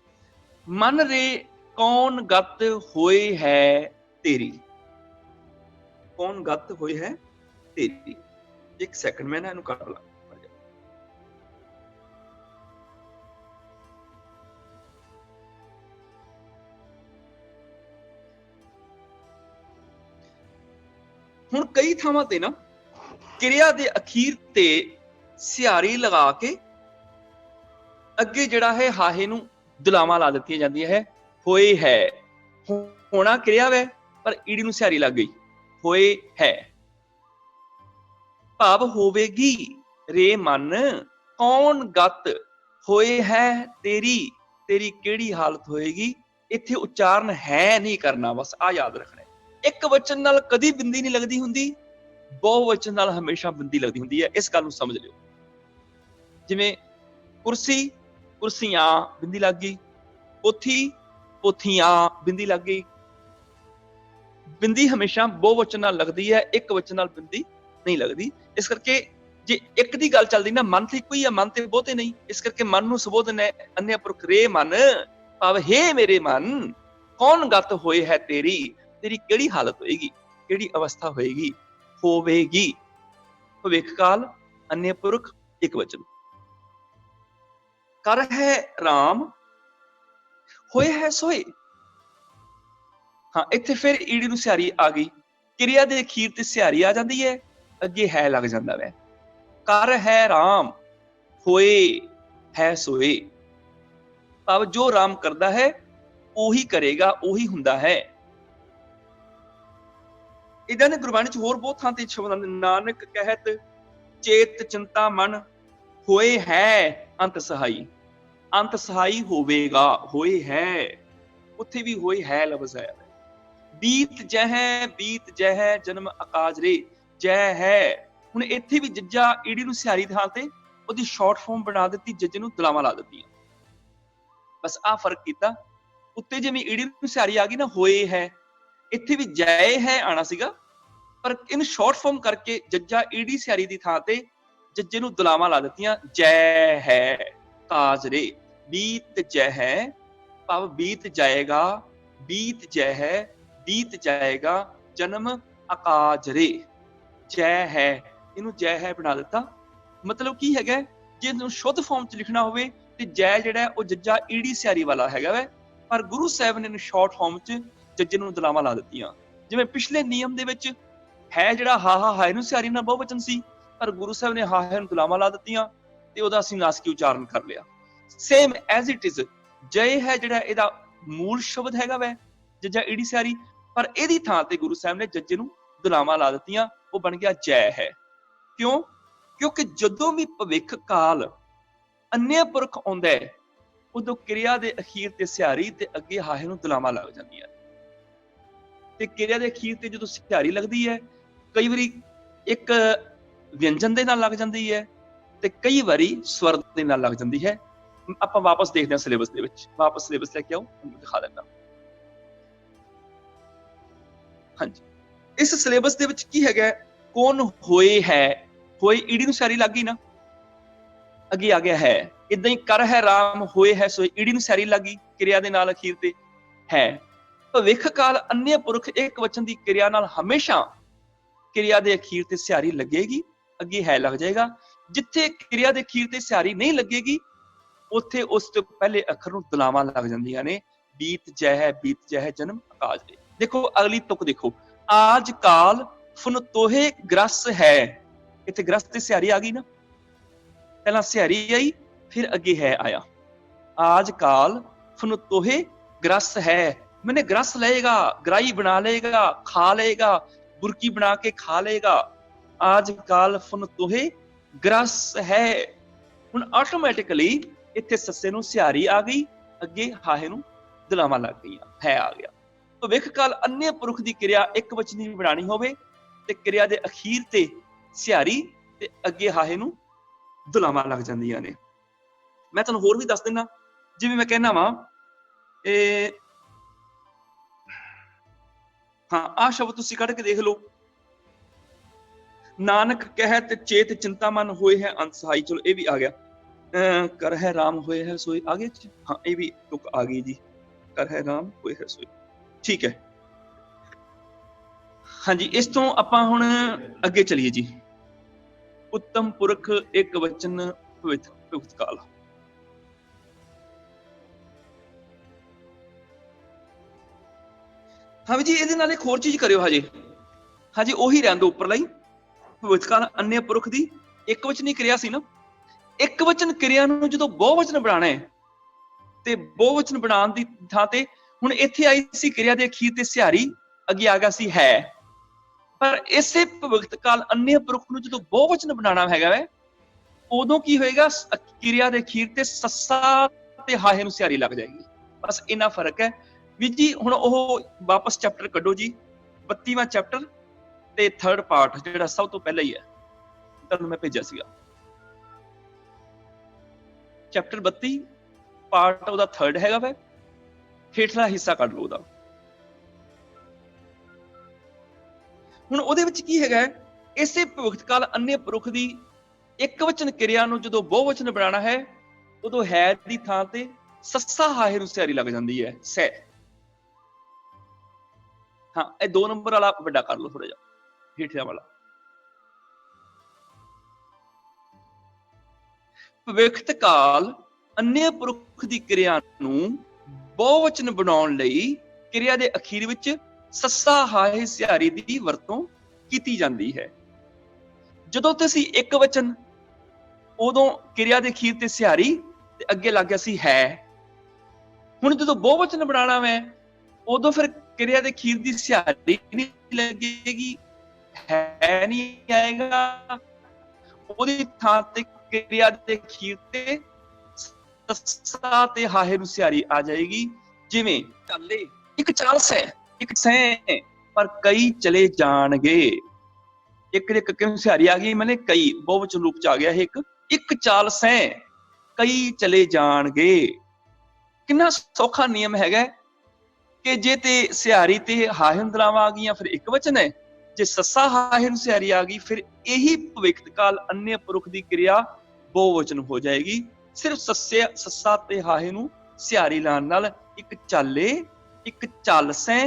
ਮਨ ਰੇ ਕੌਣ ਗਤ ਹੋਏ ਹੈ ਤੇਰੀ, ਕੌਣ ਗਤ ਹੋਏ ਹੈ ਤੇਰੀ। ਇੱਕ ਸੈਕਿੰਡ ਮੈਂ ਨਾ ਇਹਨੂੰ ਕਰ ਲਾਂ। ਹੁਣ ਕਈ ਥਾਵਾਂ ਤੇ ਨਾ ਕਿਰਿਆ ਦੇ ਅਖੀਰ ਤੇ ਸਿਹਾਰੀ ਲਗਾ ਕੇ ਅੱਗੇ ਜਿਹੜਾ ਹੈ ਹਾਹੇ ਨੂੰ ਦੁਲਾਵਾਂ ਲਾ ਦਿੱਤੀਆਂ ਜਾਂਦੀਆਂ ਹੈ। ਹੋਏ ਹੈ, ਹੋਣਾ ਕਿਰਿਆ ਵੈ ਪਰ ਈੜੀ ਨੂੰ ਸਿਹਾਰੀ ਲੱਗ ਗਈ, ਹੋਏ ਹੈ। ਭਾਵ ਹੋਵੇਗੀ ਰੇ ਮਨ ਕੌਣ ਗਤ ਹੋਏ ਹੈ ਤੇਰੀ, ਤੇਰੀ ਕਿਹੜੀ ਹਾਲਤ ਹੋਏਗੀ। ਇੱਥੇ ਉਚਾਰਨ ਹੈ ਨਹੀਂ ਕਰਨਾ, ਬਸ ਆ ਯਾਦ ਰੱਖਣਾ। ਇੱਕ ਵਚਨ ਨਾਲ ਕਦੀ ਬਿੰਦੀ ਨਹੀਂ ਲੱਗਦੀ ਹੁੰਦੀ, ਬਹੁ ਵਚਨ ਨਾਲ ਹਮੇਸ਼ਾ ਬਿੰਦੀ ਲੱਗਦੀ ਹੁੰਦੀ ਹੈ। ਇਸ ਗੱਲ ਨੂੰ ਸਮਝ ਲਿਓ। ਜਿਵੇਂ ਕੁਰਸੀ, ਕੁਰਸੀਆਂ ਬਿੰਦੀ ਲੱਗ ਗਈ, ਪੋਥੀ, ਪੋਥੀਆਂ ਬਿੰਦੀ ਲੱਗ ਗਈ। ਬਿੰਦੀ ਹਮੇਸ਼ਾ ਬਹੁ ਵਚਨ ਨਾਲ ਲੱਗਦੀ ਹੈ, ਇੱਕ ਵਚਨ ਨਾਲ ਬਿੰਦੀ ਨਹੀਂ ਲੱਗਦੀ। ਇਸ ਕਰਕੇ ਜੇ ਇੱਕ ਦੀ ਗੱਲ ਚੱਲਦੀ ਨਾ, ਮਨ ਤੇ ਇੱਕੋ ਹੀ ਹੈ, ਮਨ ਤੇ ਬਹੁਤੇ ਨਹੀਂ। ਇਸ ਕਰਕੇ ਮਨ ਨੂੰ ਸੰਬੋਧਨ ਹੈ ਅੰਨ੍ਹੇ ਪੁਰਖ ਰੇ ਮਨ, ਭਾਵ ਹੇ ਮੇਰੇ ਮਨ ਕੌਣ ਗਤ ਹੋਏ ਹੈ ਤੇਰੀ, ਤੇਰੀ ਕਿਹੜੀ ਹਾਲਤ ਹੋਏਗੀ, ਕਿਹੜੀ ਅਵਸਥਾ ਹੋਏਗੀ, ਹੋਵੇਗੀ। ਭਵਿੱਖ ਕਾਲ ਅੰਨ੍ਹੇ ਪੁਰਖ ਇੱਕ ਵਚਨ। ਕਰ ਹੈ ਰਾਮ ਹੋਏ ਹੈ ਸੋਏ। ਹਾਂ, ਇੱਥੇ ਫਿਰ ਈੜੀ ਨੂੰ ਸਿਹਾਰੀ ਆ ਗਈ। ਕਿਰਿਆ ਦੇ ਅਖੀਰ ਤੇ ਸਿਹਾਰੀ ਆ ਜਾਂਦੀ ਹੈ, ਅੱਗੇ ਹੈ ਲੱਗ ਜਾਂਦਾ ਵੈ। ਕਰ ਹੈ ਰਾਮ ਹੋਏ ਹੈ ਸੋਏ, ਭਾਵ ਜੋ ਰਾਮ ਕਰਦਾ ਹੈ ਉਹੀ ਕਰੇਗਾ, ਉਹੀ ਹੁੰਦਾ ਹੈ। ਇਦਾਂ ਦੇ ਗੁਰਬਾਣੀ ਚ ਹੋਰ ਬਹੁਤ ਥਾਂ ਤੇ ਸ਼ਬਦ ਆਉਂਦੇ। ਨਾਨਕ ਕਹਿਤ ਚੇਤ ਚਿੰਤਾ ਮਨ ਹੋਏ ਹੈ ਅੰਤ ਸਹਾਈ, ਅੰਤ ਸਹਾਈ ਹੋਵੇਗਾ, ਹੋਏ ਹੈ, ਉੱਥੇ ਵੀ ਹੋਏ ਹੈ ਲਫ਼ਜ਼ ਹੈ। ਬੀਤ ਜਹ ਜਨਮ ਅਕਾਜ ਰੇ, ਜੈ ਹੈ। ਹੁਣ ਇੱਥੇ ਵੀ ਜੱਜਾ ਈੜੀ ਨੂੰ ਸਿਹਾਰੀ ਥਾਂ ਤੇ ਉਹਦੀ ਸ਼ਾਰਟ ਫਾਰਮ ਬਣਾ ਦਿੱਤੀ, ਜੱਜੇ ਨੂੰ ਦੁਲਾਵਾਂ ਲਾ ਦਿੱਤੀਆਂ। ਬਸ ਆ ਫਰਕ ਕੀਤਾ। ਉੱਤੇ ਜਿਵੇਂ ਈੜੀ ਨੂੰ ਸਿਹਾਰੀ ਆ ਗਈ ਨਾ, ਹੋਏ ਹੈ, ਇੱਥੇ ਵੀ ਜੈ ਹੈ ਆਣਾ ਸੀਗਾ, ਪਰ ਇਹਨੂੰ ਸ਼ਾਰਟ ਫਾਰਮ ਕਰਕੇ ਜੱਜਾ ਈੜੀ ਸਿਹਾਰੀ ਦੀ ਥਾਂ ਤੇ ਜੱਜੇ ਨੂੰ ਦੁਲਾਵਾਂ ਲਾ ਦਿੱਤੀਆਂ। ਜੈ ਹੈ ਕਾਜ ਰੇ, ਬੀਤ ਜੈ ਹੈ, ਭਾਵ ਬੀਤ ਜਾਏਗਾ, ਬੀਤ ਜੈ ਹੈ, ਬੀਤ ਜਾਏਗਾ ਜਨਮ ਅਕਾਜ ਰੇ। ਜੈ ਹੈ, ਇਹਨੂੰ ਜੈ ਹੈ ਬਣਾ ਦਿੱਤਾ। ਮਤਲਬ ਕੀ ਹੈਗਾ, ਜੇ ਇਹਨੂੰ ਸ਼ੁੱਧ ਫਾਰਮ ਚ ਲਿਖਣਾ ਹੋਵੇ ਤੇ ਜੈ ਜਿਹੜਾ ਉਹ ਜੱਜਾ ਈੜੀ ਸਿਹਾਰੀ ਵਾਲਾ ਹੈਗਾ ਵੈ, ਪਰ ਗੁਰੂ ਸਾਹਿਬ ਨੇ ਇਹਨੂੰ ਸ਼ਾਰਟ ਫਾਰਮ ਚ ਜੱਜੇ ਨੂੰ ਦੁਲਾਵਾਂ ਲਾ ਦਿੱਤੀਆਂ। ਜਿਵੇਂ ਪਿਛਲੇ ਨਿਯਮ ਦੇ ਵਿੱਚ ਹੈ ਜਿਹੜਾ ਹਾ ਹਾਏ ਨੂੰ ਸਿਹਾਰੀ ਨਾਲ ਬਹੁਵਚਨ ਸੀ, ਪਰ ਗੁਰੂ ਸਾਹਿਬ ਨੇ ਹਾਹੇ ਨੂੰ ਦੁਲਾਵਾਂ ਲਾ ਦਿੱਤੀਆਂ ਤੇ ਉਹਦਾ ਅਸੀਂ ਨਾਸਕੀ ਉਚਾਰਨ ਕਰ ਲਿਆ। ਸੇਮ ਐਜ਼ ਇਟ ਇਜ਼ ਜੈ ਹੈ ਜਿਹੜਾ ਇਹਦਾ ਮੂਲ ਸ਼ਬਦ ਹੈਗਾ ਵੈ ਜੱਜਾ ਈੜੀ ਸਿਹਾਰੀ, ਪਰ ਇਹਦੀ ਥਾਂ ਤੇ ਗੁਰੂ ਸਾਹਿਬ ਨੇ ਜੱਜੇ ਨੂੰ ਦੁਲਾਵਾਂ ਲਾ ਦਿੱਤੀਆਂ, ਉਹ ਬਣ ਗਿਆ ਜੈ ਹੈ। ਕਿਉਂ? ਕਿਉਂਕਿ ਜਦੋਂ ਵੀ ਭਵਿੱਖ ਕਾਲ ਅੰਨ੍ਹੇ ਪੁਰਖ ਆਉਂਦਾ ਹੈ, ਉਦੋਂ ਕਿਰਿਆ ਦੇ ਅਖੀਰ ਤੇ ਸਿਹਾਰੀ ਤੇ ਅੱਗੇ ਹਾਹੇ ਨੂੰ ਦੁਲਾਵਾਂ ਲੱਗ ਜਾਂਦੀਆਂ। ਤੇ ਕਿਰਿਆ ਦੇ ਅਖੀਰ ਤੇ ਜਦੋਂ ਸਿਹਾਰੀ ਲੱਗਦੀ ਹੈ, ਕਈ ਵਾਰੀ ਇੱਕ ਵਿਅੰਜਨ ਦੇ ਨਾਲ ਲੱਗ ਜਾਂਦੀ ਹੈ ਤੇ ਕਈ ਵਾਰੀ ਸਵਰ ਦੇ ਨਾਲ ਲੱਗ ਜਾਂਦੀ ਹੈ। ਆਪਾਂ ਵਾਪਸ ਦੇਖਦੇ ਹਾਂ ਸਿਲੇਬਸ ਦੇ ਵਿੱਚ, ਵਾਪਸ ਸਿਲੇਬਸ ਲੈ ਕੇ ਆਓ, ਦਿਖਾ ਦਿੰਦਾ। ਹਾਂਜੀ, ਇਸ ਸਿਲੇਬਸ ਦੇ ਵਿੱਚ ਕੀ ਹੈਗਾ, ਕੌਣ ਹੋਏ ਹੈ, ਹੋਏ ਈੜੀ ਨੂੰ ਸਿਹਾਰੀ ਲੱਗ ਗਈ ਨਾ, ਅੱਗੇ ਆ ਗਿਆ ਹੈ। ਇਦਾਂ ਹੀ ਕਰ ਹੈ ਰਾਮ ਹੋਏ ਹੈ ਸੋਏ, ਈੜੀ ਨੂੰ ਸਿਹਾਰੀ ਲੱਗ ਗਈ ਕਿਰਿਆ ਦੇ ਨਾਲ ਅਖੀਰ ਤੇ ਹੈ। ਭਵਿੱਖ ਕਾਲ ਅੰਨ੍ਹੇ ਪੁਰਖ ਇੱਕ ਵਚਨ ਦੀ ਕਿਰਿਆ ਨਾਲ ਹਮੇਸ਼ਾ ਕਿਰਿਆ ਦੇ ਅਖੀਰ ਤੇ ਸਿਹਾਰੀ ਲੱਗੇਗੀ, ਅੱਗੇ ਹੈ ਲੱਗ ਜਾਏਗਾ। ਜਿੱਥੇ ਕਿਰਿਆ ਦੇ ਅਖੀਰ ਤੇ ਸਿਹਾਰੀ ਨਹੀਂ ਲੱਗੇਗੀ, ਉੱਥੇ ਉਸ ਤੋਂ ਪਹਿਲੇ ਅੱਖਰ ਨੂੰ ਦੁਲਾਵਾਂ ਲੱਗ ਜਾਂਦੀਆਂ ਨੇ। ਬੀਤ ਜੈ ਹੈ ਜਨਮ ਅਕਾਜ ਰੇ। ਦੇਖੋ ਅਗਲੀ ਤੁਕ ਦੇਖੋ, ਆਜ ਕਾਲ ਫੁਨ ਤੋਹੇ ਗ੍ਰਸ ਹੈ, ਇੱਥੇ ਗ੍ਰਸ ਤੇ ਸਿਹਾਰੀ ਆ ਗਈ ਨਾ, ਪਹਿਲਾਂ ਸਿਹਾਰੀ ਆਈ ਫਿਰ ਅੱਗੇ ਹੈ ਆਇਆ। ਆਜ ਕਾਲ ਫੁਨ ਤੋਹੇ ਗ੍ਰਸ ਹੈ, ਮੈਨੇ ਗ੍ਰਸ ਲਏਗਾ, ਗ੍ਰਾਈ ਬਣਾ ਲਏਗਾ, ਖਾ ਲਏਗਾ, ਬੁਰਕੀ ਬਣਾ ਕੇ ਖਾ ਲਏਗਾ। ਆਜ ਕਾਲ ਫੁਨ ਤੋਹੇ ਗ੍ਰਸ ਹੈ। ਹੁਣ ਆਟੋਮੈਟਿਕਲੀ ਇੱਥੇ ਸੱਸੇ ਨੂੰ ਸਿਹਾਰੀ ਆ ਗਈ, ਅੱਗੇ ਹਾਹੇ ਨੂੰ ਦੁਲਾਵਾਂ ਲੱਗ ਗਈਆਂ, ਹੈ ਆ ਗਿਆ। ਭਵਿੱਖ ਕਾਲ ਅੰਨ੍ਹੇ ਪੁਰਖ ਦੀ ਕਿਰਿਆ ਇੱਕ ਵਚਨੀ ਬਣਾਣੀ ਹੋਵੇ ਤੇ ਕਿਰਿਆ ਦੇ ਅਖੀਰ ਤੇ ਸਿਹਾਰੀ ਤੇ ਅੱਗੇ ਹਾਹੇ ਨੂੰ ਦੁਲਾਵਾਂ ਲੱਗ ਜਾਂਦੀਆਂ ਨੇ। ਮੈਂ ਤੁਹਾਨੂੰ ਹੋਰ ਵੀ ਦੱਸ ਦਿੰਦਾ, ਜਿਵੇਂ ਮੈਂ ਕਹਿਣਾ ਵਾ ਹਾਂ, ਆਹ ਸ਼ਬਦ ਤੁਸੀਂ ਕੱਢ ਕੇ ਦੇਖ ਲਓ, ਨਾਨਕ ਕਹਿ ਤੇ ਚੇਤ ਚਿੰਤਾਮਨ ਹੋਏ ਹੈ ਅੰਤ ਸਹਾਈ। ਚਲੋ ਇਹ ਵੀ ਆ ਗਿਆ, ਕਰ ਹੈ ਰਾਮ ਹੋਏ ਹੈ ਸੋਈ, ਆ ਗਿਆ ਜੀ, ਹਾਂ ਇਹ ਵੀ ਤੁਕ ਆ ਗਈ ਜੀ, ਕਰ ਹੈ ਰਾਮ ਹੋਏ ਹੈ ਸੋਈ, ਠੀਕ ਹੈ। ਹਾਂਜੀ, ਇਸ ਤੋਂ ਆਪਾਂ ਹੁਣ ਅੱਗੇ ਚਲੀਏ ਜੀ। ਉੱਤਮ ਪੁਰਖ ਇੱਕ ਵਚਨ ਭਵਿੱਖ ਕਾਲ। ਹਾਂ ਜੀ, ਇਹਦੇ ਨਾਲ ਇੱਕ ਹੋਰ ਚੀਜ਼ ਕਰਿਓ ਹਜੇ ਉਹੀ ਰਹਿਣ ਦੋ ਉੱਪਰ ਲਈ। ਭਵਿੱਖ ਕਾਲ ਅੰਨ੍ਹੇ ਪੁਰਖ ਦੀ ਇੱਕ ਵਚਨੀ ਕਿਰਿਆ ਸੀ ਨਾ, ਇੱਕ ਵਚਨ ਕਿਰਿਆ ਨੂੰ ਜਦੋਂ ਬਹੁਵਚਨ ਬਣਾਉਣਾ ਹੈ ਤੇ ਬਹੁਵਚਨ ਬਣਾਉਣ ਦੀ ਥਾਂ ਤੇ ਹੁਣ ਇੱਥੇ ਆਈ ਸੀ ਕਿਰਿਆ ਦੇ ਅਖੀਰ ਤੇ ਸਿਹਾਰੀ, ਅੱਗੇ ਆ ਗਿਆ ਸੀ ਹੈ। ਪਰ ਇਸੇ ਭਵਿੱਖ ਕਾਲ ਅੰਨ੍ਹੇ ਪੁਰਖ ਨੂੰ ਜਦੋਂ ਬਹੁਵਚਨ ਬਣਾਉਣਾ ਹੈਗਾ ਵੈ, ਉਦੋਂ ਕੀ ਹੋਏਗਾ, ਕਿਰਿਆ ਦੇ ਅਖੀਰ ਤੇ ਸੱਸਾ ਤੇ ਹਾਹੇ ਨੂੰ ਸਿਹਾਰੀ ਲੱਗ ਜਾਏਗੀ। ਬਸ ਇੰਨਾ ਫਰਕ ਹੈ ਵੀ ਜੀ। ਹੁਣ ਉਹ ਵਾਪਸ ਚੈਪਟਰ ਕੱਢੋ ਜੀ, 32ਵਾਂ ਚੈਪਟਰ ਤੇ 3rd ਪਾਰਟ, ਜਿਹੜਾ ਸਭ ਤੋਂ ਪਹਿਲਾਂ ਹੀ ਹੈ, ਤੁਹਾਨੂੰ ਮੈਂ ਭੇਜਿਆ ਸੀਗਾ। ਚੈਪਟਰ 32 ਪਾਰਟ ਉਹਦਾ 3rd ਹੈਗਾ ਵੈ, ਹੇਠਲਾ ਹਿੱਸਾ ਕੱਢ ਲਓ ਉਹਦਾ। ਹੁਣ ਉਹਦੇ ਵਿੱਚ ਕੀ ਹੈਗਾ, ਇਸੇ ਭਵਿੱਖ ਕਾਲ ਅੰਨ੍ਹੇ ਪੁਰਖ ਦੀ ਇੱਕ ਵਚਨ ਕਿਰਿਆ ਨੂੰ ਜਦੋਂ ਬਹੁਵਚਨ ਬਣਾਉਣਾ ਹੈ, ਉਦੋਂ ਹੈ ਦੀ ਥਾਂ ਤੇ ਸੱਸਾ ਹਾਹੇ ਨੂੰ ਸਿਹਾਰੀ ਲੱਗ ਜਾਂਦੀ ਹੈ, ਸੈ। ਹਾਂ, ਇਹ 2 ਨੰਬਰ ਵਾਲਾ ਵੱਡਾ ਕਰ ਲਓ ਥੋੜਾ ਜਿਹਾ, ਹੇਠਿਆਂ ਵਾਲਾ। ਭਵਿੱਖ ਕਾਲ ਅੰਨ੍ਹੇ ਪੁਰਖ ਦੀ ਕਿਰਿਆ ਨੂੰ ਬਹੁਵਚਨ ਬਣਾਉਣ ਲਈ ਕਿਰਿਆ ਦੇ ਅਖੀਰ ਵਿੱਚ ਸੱਸਾ ਹਾਹੇ ਸਿਹਾਰੀ ਦੀ ਵਰਤੋਂ ਕੀਤੀ ਜਾਂਦੀ ਹੈ। ਜਦੋਂ ਤੁਸੀਂ ਇੱਕ ਵਚਨ, ਉਦੋਂ ਕਿਰਿਆ ਦੇ ਅਖੀਰ ਤੇ ਸਿਹਾਰੀ ਤੇ ਅੱਗੇ ਲੱਗ ਗਿਆ ਸੀ ਹੈ। ਹੁਣ ਜਦੋਂ ਬਹੁਵਚਨ ਬਣਾਉਣਾ ਮੈਂ, ਉਦੋਂ ਫਿਰ ਕਿਰਿਆ ਦੇ ਅਖੀਰ ਦੀ ਸਿਹਾਰੀ ਨਹੀਂ ਲੱਗੇਗੀ, ਹੈ ਨਹੀਂ ਆਏਗਾ, ਉਹਦੀ ਥਾਂ ਤੇ ਕਿਰਿਆ ਦੇ ਅਖੀਰ ਤੇ ਸੱਸਾ ਤੇ ਹਾਹੇ ਨੂੰ ਸਿਹਾਰੀ ਆ ਜਾਏਗੀ। ਜਿਵੇਂ ਚੱਲੇ, ਇੱਕ ਚਾਲ ਸੈ, ਇੱਕ ਸੈ ਪਰ ਕਈ ਚਲੇ ਜਾਣਗੇ। ਇੱਕ ਕਿਉਂ ਸਿਹਾਰੀ ਆ ਗਈ, ਮੈਨੇ ਕਈ ਬਹੁਵਚਨ ਰੂਪ ਚ ਆ ਗਿਆ। ਇੱਕ ਚਾਲ ਸੈ ਕਈ ਚਲੇ ਜਾਣਗੇ। ਕਿੰਨਾ ਸੌਖਾ ਨਿਯਮ ਹੈਗਾ ਕਿ ਜੇ ਤੇ ਸਿਹਾਰੀ ਤੇ ਹਾਹੇ ਨੂੰ ਦੁਲਾਵਾਂ ਆ ਗਈਆਂ ਫਿਰ ਇੱਕ ਵਚਨ ਹੈ, ਜੇ ਸੱਸਾ ਹਾਹੇ ਨੂੰ ਸਿਹਾਰੀ ਆ ਗਈ ਫਿਰ ਇਹੀ ਭਵਿੱਖ ਕਾਲ ਅੰਨ੍ਹੇ ਪੁਰਖ ਦੀ ਕਿਰਿਆ ਬਹੁਵਚਨ ਹੋ ਜਾਏਗੀ। ਸਿਰਫ ਸੱਸਾ ਤੇ ਹਾਹੇ ਨੂੰ ਸਿਹਾਰੀ ਲਾਉਣ ਨਾਲ ਇੱਕ ਚਾਲੇ, ਇੱਕ ਚੱਲ ਸੈ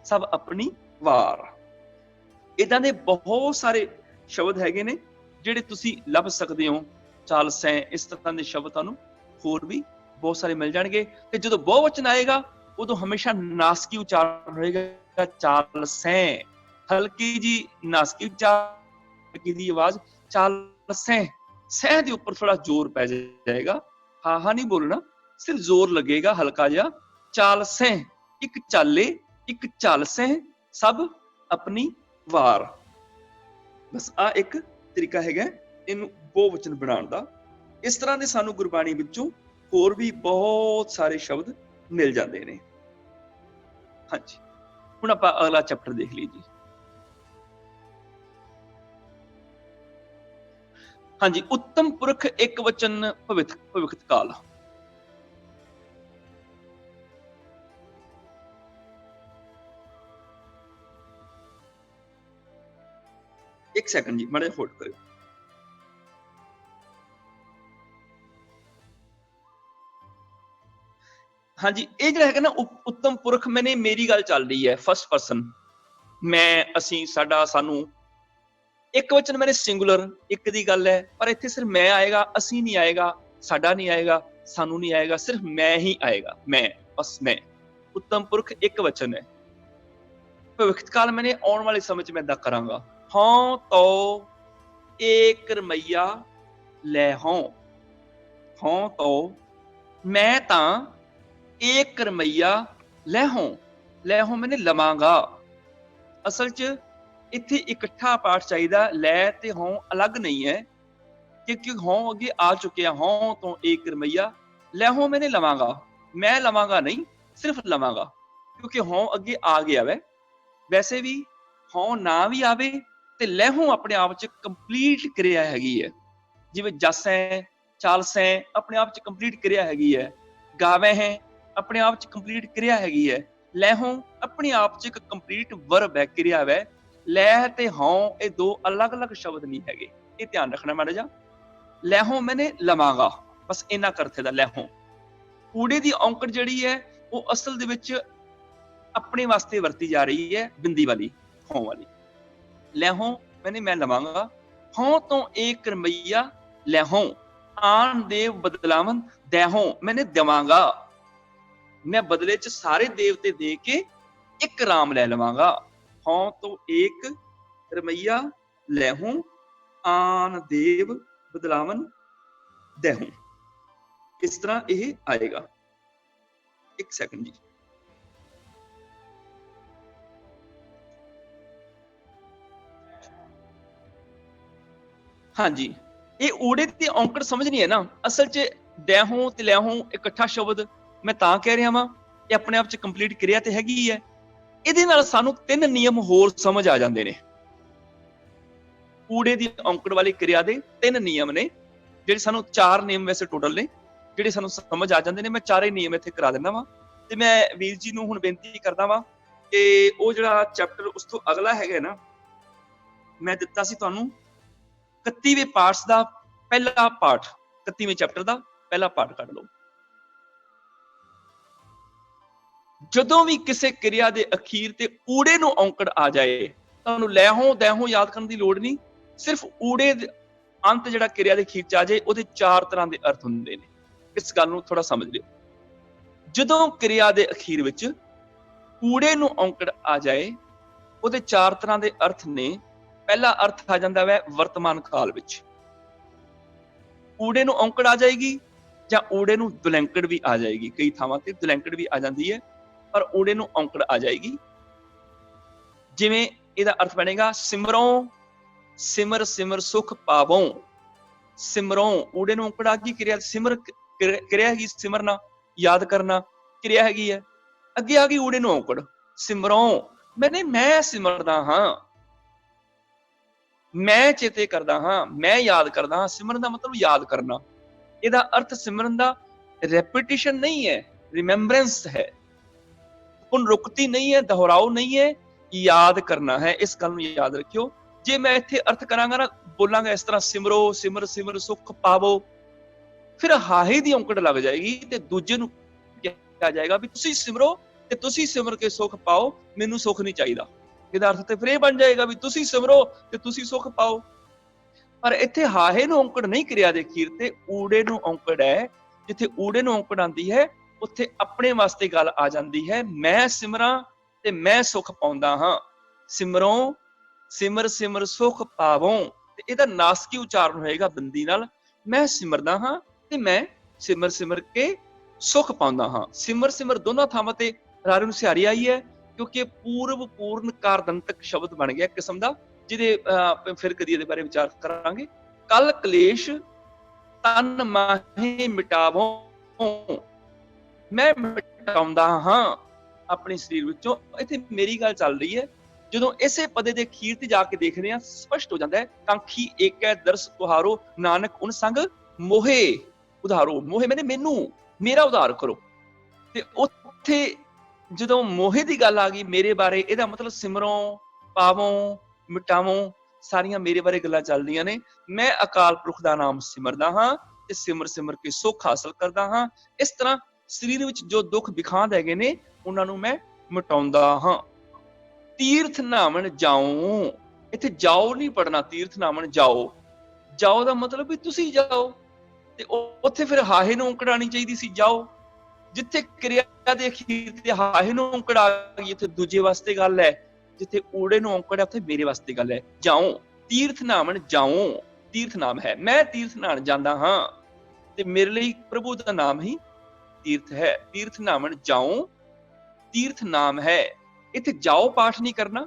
ਸਭ ਆਪਣੀ ਵਾਰ। ਇਦਾਂ ਦੇ ਬਹੁਤ ਸਾਰੇ ਸ਼ਬਦ ਹੈਗੇ ਨੇ ਜਿਹੜੇ ਤੁਸੀਂ ਲੱਭ ਸਕਦੇ ਹੋ। ਚਾਲ ਸੈ, ਇਸ ਤਰ੍ਹਾਂ ਦੇ ਸ਼ਬਦ ਤੁਹਾਨੂੰ ਹੋਰ ਵੀ ਬਹੁਤ ਸਾਰੇ ਮਿਲ ਜਾਣਗੇ। ਤੇ ਜਦੋਂ ਬਹੁਵਚਨ ਆਏਗਾ ਉਦੋਂ ਹਮੇਸ਼ਾ ਨਾਸਕੀ ਉਚਾਰਨ ਹੋਏਗਾ, ਚਾਲ ਸੈ। ਹਲਕੀ ਜੀ ਨਾਸਕੀ ਉਚਾਰਨ ਦੀ ਆਵਾਜ਼, ਚਾਲ ਸੈ। ਸੈ ਦੇ ਉੱਪਰ ਥੋੜਾ ਜ਼ੋਰ ਪੈ ਜਾਏਗਾ, ਹਾਹਾ ਨਹੀਂ ਬੋਲਣਾ, ਸਿਰਫ ਜ਼ੋਰ ਲੱਗੇਗਾ ਹਲਕਾ ਜਿਹਾ। ਚਾਲ ਸੈ, ਇੱਕ ਚਾਲੇ, ਇੱਕ ਚੱਲ ਸੈ ਸਭ ਆਪਣੀ ਵਾਰ। ਬਸ ਆ ਇੱਕ ਤਰੀਕਾ ਹੈਗਾ ਇਹਨੂੰ ਬਹੁਵਚਨ ਬਣਾਉਣ ਦਾ। ਇਸ ਤਰ੍ਹਾਂ ਦੇ ਸਾਨੂੰ ਗੁਰਬਾਣੀ ਵਿੱਚੋਂ ਹੋਰ ਵੀ ਬਹੁਤ ਸਾਰੇ ਸ਼ਬਦ ਮਿਲ ਜਾਂਦੇ ਨੇ। ਹਾਂਜੀ, ਹੁਣ ਆਪਾਂ ਅਗਲਾ ਚੈਪਟਰ ਦੇਖ ਲਈਏ ਜੀ। ਹਾਂਜੀ, ਉੱਤਮ ਪੁਰਖ ਇੱਕ ਵਚਨ ਭਵਿੱਖ ਕਾਲ। ਇੱਕ ਸੈਕਿੰਡ ਜੀ, ਮਾੜਾ ਜਿਹਾ ਹੋਲਡ ਕਰਿਓ। ਹਾਂਜੀ, ਇਹ ਜਿਹੜਾ ਹੈਗਾ ਨਾ ਉੱਤਮ ਪੁਰਖ, ਮੇਰੀ ਗੱਲ ਚੱਲ ਰਹੀ ਹੈ ਫਸਟ ਪਰਸਨ, ਮੈਂ, ਅਸੀਂ, ਸਾਡਾ, ਸਾਨੂੰ। ਇੱਕ ਵਚਨ ਮੈਨੇ ਸਿੰਗੂਲਰ, ਇੱਕ ਦੀ ਗੱਲ ਹੈ, ਪਰ ਇੱਥੇ ਸਿਰਫ ਮੈਂ ਆਏਗਾ, ਅਸੀਂ ਨਹੀਂ ਆਏਗਾ, ਸਾਡਾ ਨਹੀਂ ਆਏਗਾ, ਸਾਨੂੰ ਨਹੀਂ ਆਏਗਾ, ਸਿਰਫ ਮੈਂ ਹੀ ਆਏਗਾ, ਮੈਂ, ਬਸ ਮੈਂ। ਉੱਤਮ ਪੁਰਖ ਇੱਕ ਵਚਨ ਹੈ। ਭਵਿੱਖ ਕਾਲ ਮੈਨੇ ਆਉਣ ਵਾਲੇ ਸਮੇਂ ਚ ਮੈਂ ਏਦਾਂ ਕਰਾਂਗਾ। ਹਉ ਤਉ ਏਕ ਰਮਈਆ ਲੈ ਹਉ। ਹਉ ਤਉ ਮੈਂ ਤਾਂ ਏਕ ਰਮਈਆ ਲੈ ਹਉ। ਲੈ ਹਉ ਮੈਨੇ ਲਵਾਂਗਾ। ਅਸਲ ਚ ਇੱਥੇ ਇਕੱਠਾ ਪਾਠ ਚਾਹੀਦਾ, ਲੈ ਤੇ ਹਉ ਅਲੱਗ ਨਹੀਂ ਹੈ, ਕਿਉਂਕਿ ਹਉ ਅੱਗੇ ਆ ਚੁੱਕਿਆ। ਹਉ ਤੋਂ ਏਕ ਰਮਈਆ ਲੈ ਹਉ ਮੈਨੇ ਲਵਾਂਗਾ, ਮੈਂ ਲਵਾਂਗਾ ਨਹੀਂ, ਸਿਰਫ ਲਵਾਂਗਾ। क्योंकि हों अगे आ गया वै। वैसे भी हों ना भी आवे ते लहूं अपने आप च कंप्लीट क्रिया हैगी है। जिवें जस है, चालस है, अपने आप च कंप्लीट क्रिया हैगी है। गावे हैं अपने आप च कंप्लीट क्रिया हैगी है। लहूं अपने आप च एक कंप्लीट वर्ब है, क्रिया वै। लह ते हों ये दो अलग अलग शब्द नहीं हैगे, ये ध्यान रखना माड़ा जा। लहूं मैंने लवांगा, बस इन्ना करथे दा लहूं। ਊੜੇ ਦੀ ਔਂਕੜ ਜਿਹੜੀ ਹੈ ਉਹ ਅਸਲ ਦੇ ਵਿੱਚ ਆਪਣੇ ਵਾਸਤੇ ਵਰਤੀ ਜਾ ਰਹੀ ਹੈ, ਬਿੰਦੀ ਵਾਲੀ, ਹੋਂ ਵਾਲੀ। ਲਹਿੋਂ ਮੈਨੇ ਮੈਂ ਲਵਾਂਗਾ, ਹੋਂ ਤੋਂ ਏਕ ਰਮਈਆ ਲਹਿੋਂ, ਆਨ ਦੇਵ ਬਦਲਾਵਨ ਦਹਿੋਂ ਮੈਨੇ ਦੇਵਾਂਗਾ, ਮੈਂ ਬਦਲੇ ਚ ਸਾਰੇ ਦੇਵਤੇ ਦੇ ਕੇ ਇੱਕ ਰਾਮ ਲੈ ਲਵਾਂਗਾ। ਹੋਂ ਤੋਂ ਏਕ ਰਮਈਆ ਲਹਿੋਂ, ਆਨ ਦੇਵ ਬਦਲਾਵਨ ਦਹਿੋਂ। इस तरह यह आएगा। एक सेकंड जी। हाँ जी, ये ऊड़े ते औंकड़ समझनी है ना। असल च दहूं ते लहूं इकट्ठा शब्द मैं तां कह रहा वां, ये अपने आप च कंप्लीट क्रिया ते हैगी है। ਇਹਦੇ ਨਾਲ ਸਾਨੂੰ ਤਿੰਨ ਨਿਯਮ ਹੋਰ ਸਮਝ ਆ ਜਾਂਦੇ ਨੇ। ਊੜੇ ਦੀ ਔਂਕੜ ਵਾਲੀ ਕਿਰਿਆ ਦੇ ਤਿੰਨ ਨਿਯਮ ਨੇ, ਜਿਹੜੇ ਸਾਨੂੰ ਚਾਰ ਨਿਯਮ ਵੈਸੇ ਟੋਟਲ ਨੇ, ਜਿਹੜੇ ਸਾਨੂੰ ਸਮਝ ਆ ਜਾਂਦੇ ਨੇ। ਮੈਂ ਚਾਰੇ ਨਿਯਮ ਇੱਥੇ ਕਰਾ ਦਿੰਦਾ ਵਾਂ ਤੇ ਮੈਂ ਵੀਰ ਜੀ ਨੂੰ ਹੁਣ ਬੇਨਤੀ ਕਰਦਾ ਵਾਂ ਕਿ ਉਹ ਜਿਹੜਾ ਚੈਪਟਰ ਉਸ ਤੋਂ ਅਗਲਾ ਹੈਗਾ ਨਾ, ਮੈਂ ਦਿੱਤਾ ਸੀ ਤੁਹਾਨੂੰ 31ਵੇਂ ਪਾਠ ਦਾ ਪਹਿਲਾ ਪਾਠ, 31ਵੇਂ ਚੈਪਟਰ ਦਾ ਪਹਿਲਾ ਪਾਠ ਕੱਢ ਲਓ। ਜਦੋਂ ਵੀ ਕਿਸੇ ਕਿਰਿਆ ਦੇ ਅਖੀਰ ਤੇ ਊੜੇ ਨੂੰ ਔਂਕੜ ਆ ਜਾਏ, ਤੁਹਾਨੂੰ ਲਹਿੋਂ ਦਹਿੋਂ ਯਾਦ ਕਰਨ ਦੀ ਲੋੜ ਨਹੀਂ। ਸਿਰਫ ਊੜੇ ਦੇ ਅੰਤ ਜਿਹੜਾ ਕਿਰਿਆ ਦੇ ਅਖੀਰ ਚ ਆ ਜਾਏ, ਉਹਦੇ ਚਾਰ ਤਰ੍ਹਾਂ ਦੇ ਅਰਥ ਹੁੰਦੇ ਨੇ। ਇਸ ਗੱਲ ਨੂੰ ਥੋੜਾ ਸਮਝ ਲਿਓ। ਜਦੋਂ ਕਿਰਿਆ ਦੇ ਅਖੀਰ ਵਿੱਚ ਊੜੇ ਨੂੰ ਔਂਕੜ ਆ ਜਾਏ, ਉਹਦੇ ਚਾਰ ਤਰ੍ਹਾਂ ਦੇ ਅਰਥ ਨੇ। ਪਹਿਲਾ ਅਰਥ ਆ ਜਾਂਦਾ ਹੈ ਵਰਤਮਾਨ ਕਾਲ ਵਿੱਚ, ਊੜੇ ਨੂੰ ਔਂਕੜ ਆ ਜਾਏਗੀ, ਜਾਂ ਊੜੇ ਨੂੰ ਦੁਲੈਂਕੜ ਵੀ ਆ ਜਾਏਗੀ। ਕਈ ਥਾਵਾਂ ਤੇ ਦੁਲੈਂਕੜ ਵੀ ਆ ਜਾਂਦੀ ਹੈ, ਪਰ ਊੜੇ ਨੂੰ ਔਂਕੜ ਆ ਜਾਏਗੀ। ਜਿਵੇਂ ਇਹਦਾ ਅਰਥ ਬਣੇਗਾ ਸਿਮਰੋਂ ਸਿਮਰ ਸਿਮਰ ਸੁਖ ਪਾਵੋਂ। ਸਿਮਰੋਂ ਊੜੇ ਨੂੰ ਔਂਕੜ ਆ ਗਈ, ਕਿਰਿਆ ਸਿਮਰ ਕਿਰਿਆ ਹੈਗੀ, ਸਿਮਰਨਾ ਯਾਦ ਕਰਨਾ ਕਿਰਿਆ ਹੈਗੀ ਹੈ। ਅੱਗੇ ਆ ਗਈ ਊੜੇ ਨੂੰ ਔਂਕੜ, ਸਿਮਰੋਂ ਮੈਨੇ ਮੈਂ ਸਿਮਰਦਾ ਹਾਂ, ਮੈਂ ਚੇਤੇ ਕਰਦਾ ਹਾਂ, ਮੈਂ ਯਾਦ ਕਰਦਾ ਹਾਂ। ਸਿਮਰਨ ਦਾ ਮਤਲਬ ਯਾਦ ਕਰਨਾ। ਇਹਦਾ ਅਰਥ ਸਿਮਰਨ ਦਾ ਰੈਪੀਟੀਸ਼ਨ ਨਹੀਂ ਹੈ, ਰਿਮੈਂਬਰੈਂਸ ਹੈ, ਪੁਨਰੁਕਤੀ ਨਹੀਂ ਹੈ, ਦੁਹਰਾਓ ਨਹੀਂ ਹੈ, ਯਾਦ ਕਰਨਾ ਹੈ। ਇਸ ਗੱਲ ਨੂੰ ਯਾਦ ਰੱਖਿਓ। ਜੇ ਮੈਂ ਇੱਥੇ ਅਰਥ ਕਰਾਂਗਾ ਨਾ, ਬੋਲਾਂਗਾ ਇਸ ਤਰ੍ਹਾਂ ਸਿਮਰੋ ਸਿਮਰ ਸਿਮਰ ਸੁਖ ਪਾਵੋ, ਫਿਰ ਹਾਹੇ ਦੀ ਔਂਕੜ ਲੱਗ ਜਾਏਗੀ ਤੇ ਦੂਜੇ ਨੂੰ ਕਿਹਾ ਜਾਏਗਾ ਵੀ ਤੁਸੀਂ ਸਿਮਰੋ ਤੇ ਤੁਸੀਂ ਸਿਮਰ ਕੇ ਸੁਖ ਪਾਓ, ਮੈਨੂੰ ਸੁਖ ਨਹੀਂ ਚਾਹੀਦਾ। ਇਹਦਾ ਅਰਥ ਤੇ ਫਿਰ ਇਹ ਬਣ ਜਾਏਗਾ ਵੀ ਤੁਸੀਂ ਸਿਮਰੋ ਤੇ ਤੁਸੀਂ ਸੁਖ ਪਾਓ। ਪਰ ਇੱਥੇ ਹਾਹੇ ਨੂੰ ਔਂਕੜ ਨਹੀਂ ਕਿਰਿਆ ਦੇ ਅਖੀਰ ਤੇ, ਊੜੇ ਨੂੰ ਔਂਕੜ ਹੈ। ਜਿੱਥੇ ਊੜੇ ਨੂੰ ਔਂਕੜ ਆਉਂਦੀ ਹੈ, ਉੱਥੇ ਆਪਣੇ ਵਾਸਤੇ ਗੱਲ ਆ ਜਾਂਦੀ ਹੈ, ਮੈਂ ਸਿਮਰਾਂ ਤੇ ਮੈਂ ਸੁਖ ਪਾਉਂਦਾ ਹਾਂ। ਸਿਮਰੋਂ ਸਿਮਰ ਸਿਮਰ ਸੁਖ ਪਾਵੋਂ, ਤੇ ਇਹਦਾ ਨਾਸਕੀ ਉਚਾਰਨ ਹੋਏਗਾ ਬਿੰਦੀ ਨਾਲ। ਮੈਂ ਸਿਮਰਦਾ ਹਾਂ ਤੇ ਮੈਂ ਸਿਮਰ ਸਿਮਰ ਕੇ ਸੁਖ ਪਾਉਂਦਾ ਹਾਂ। ਸਿਮਰ ਸਿਮਰ ਦੋਨਾਂ ਥਾਵਾਂ ਤੇ ਰਾਰੇ ਨੂੰ ਸਿਹਾਰੀ ਆਈ ਹੈ, ਕਿਉਂਕਿ ਪੂਰਵ ਪੂਰਨ ਕਾਰਦੰਤਕ ਸ਼ਬਦ ਬਣ ਗਿਆ ਕਿਸਮ ਦਾ, ਜਿਹਦੇ ਫਿਰ ਕਦੀ ਇਹਦੇ ਬਾਰੇ ਵਿਚਾਰ ਕਰਾਂਗੇ। ਕਲ ਕਲੇਸ਼ ਤਨ ਮਾਹੇ ਮਿਟਾਵੋਂ, ਮੈਂ ਮਿਟਾਉਂਦਾ ਹਾਂ ਆਪਣੇ ਸਰੀਰ ਵਿੱਚੋਂ। ਇੱਥੇ ਮੇਰੀ ਗੱਲ ਚੱਲ ਰਹੀ ਹੈ। ਜਦੋਂ ਇਸੇ ਪਦੇ ਦੇ ਅਖੀਰ ਤੇ ਜਾ ਕੇ ਦੇਖਦੇ ਹਾਂ, ਸਪਸ਼ਟ ਹੋ ਜਾਂਦਾ ਹੈ, ਕਾਂਖੀ ਏਕੈ ਦਰਸ ਤੁਹਾਰੋ, ਨਾਨਕ ਉਨ ਸੰਗ ਮੋਹੇ ਉਧਾਰੋ। ਮੋਹੇ ਮੈਨੇ ਮੈਨੂੰ, ਮੇਰਾ ਉਧਾਰ ਕਰੋ। ਤੇ ਉੱਥੇ ਜਦੋਂ ਮੋਹੇ ਦੀ ਗੱਲ ਆ ਗਈ ਮੇਰੇ ਬਾਰੇ, ਇਹਦਾ ਮਤਲਬ ਸਿਮਰੋਂ ਪਾਵੋਂ ਮਿਟਾਵੋਂ ਸਾਰੀਆਂ ਮੇਰੇ ਬਾਰੇ ਗੱਲਾਂ ਚੱਲਦੀਆਂ ਨੇ। ਮੈਂ ਅਕਾਲ ਪੁਰਖ ਦਾ ਨਾਮ ਸਿਮਰਦਾ ਹਾਂ ਤੇ ਸਿਮਰ ਸਿਮਰ ਕੇ ਸੁੱਖ ਹਾਸਲ ਕਰਦਾ ਹਾਂ। ਇਸ ਤਰ੍ਹਾਂ ਸਰੀਰ ਵਿੱਚ ਜੋ ਦੁੱਖ ਵਿਖਾਂਦ ਹੈਗੇ ਨੇ, ਉਹਨਾਂ ਨੂੰ ਮੈਂ ਮਿਟਾਉਂਦਾ ਹਾਂ। ਤੀਰਥ ਨਾਵਣ ਜਾਓ, ਇੱਥੇ ਜਾਓ ਨਹੀਂ ਪੜਨਾ, ਤੀਰਥ ਨਾਵਣ ਜਾਓ। ਜਾਓ ਦਾ ਮਤਲਬ ਵੀ ਤੁਸੀਂ ਜਾਓ, ਤੇ ਉੱਥੇ ਫਿਰ ਹਾਹੇ ਨੂੰ ਔਂਕੜ ਆਉਣੀ ਚਾਹੀਦੀ ਸੀ, ਜਾਓ। ਜਿੱਥੇ ਕਿਰਿਆ ਦੇ ਅਖੀਰ ਤੇ ਹਾਹੇ ਨੂੰ ਔਂਕੜ ਆ ਗਈ, ਉੱਥੇ ਦੂਜੇ ਵਾਸਤੇ ਗੱਲ ਹੈ। ਜਿੱਥੇ ਊੜੇ ਨੂੰ ਔਂਕੜ ਹੈ, ਉੱਥੇ ਮੇਰੇ ਵਾਸਤੇ ਗੱਲ ਹੈ। ਜਾਓ ਤੀਰਥ ਨਾਵਣ ਜਾਓ, ਤੀਰਥ ਨਾਮ ਹੈ। ਮੈਂ ਤੀਰਥ ਨਾਵਣ ਜਾਂਦਾ ਹਾਂ ਤੇ ਮੇਰੇ ਲਈ ਪ੍ਰਭੂ ਦਾ ਨਾਮ ਹੀ ਤੀਰਥ ਹੈ। ਤੀਰਥ ਨਾਵਣ ਜਾਓ, ਤੀਰਥ ਨਾਮ ਹੈ। ਇੱਥੇ ਜਾਓ ਪਾਠ ਨਹੀਂ ਕਰਨਾ,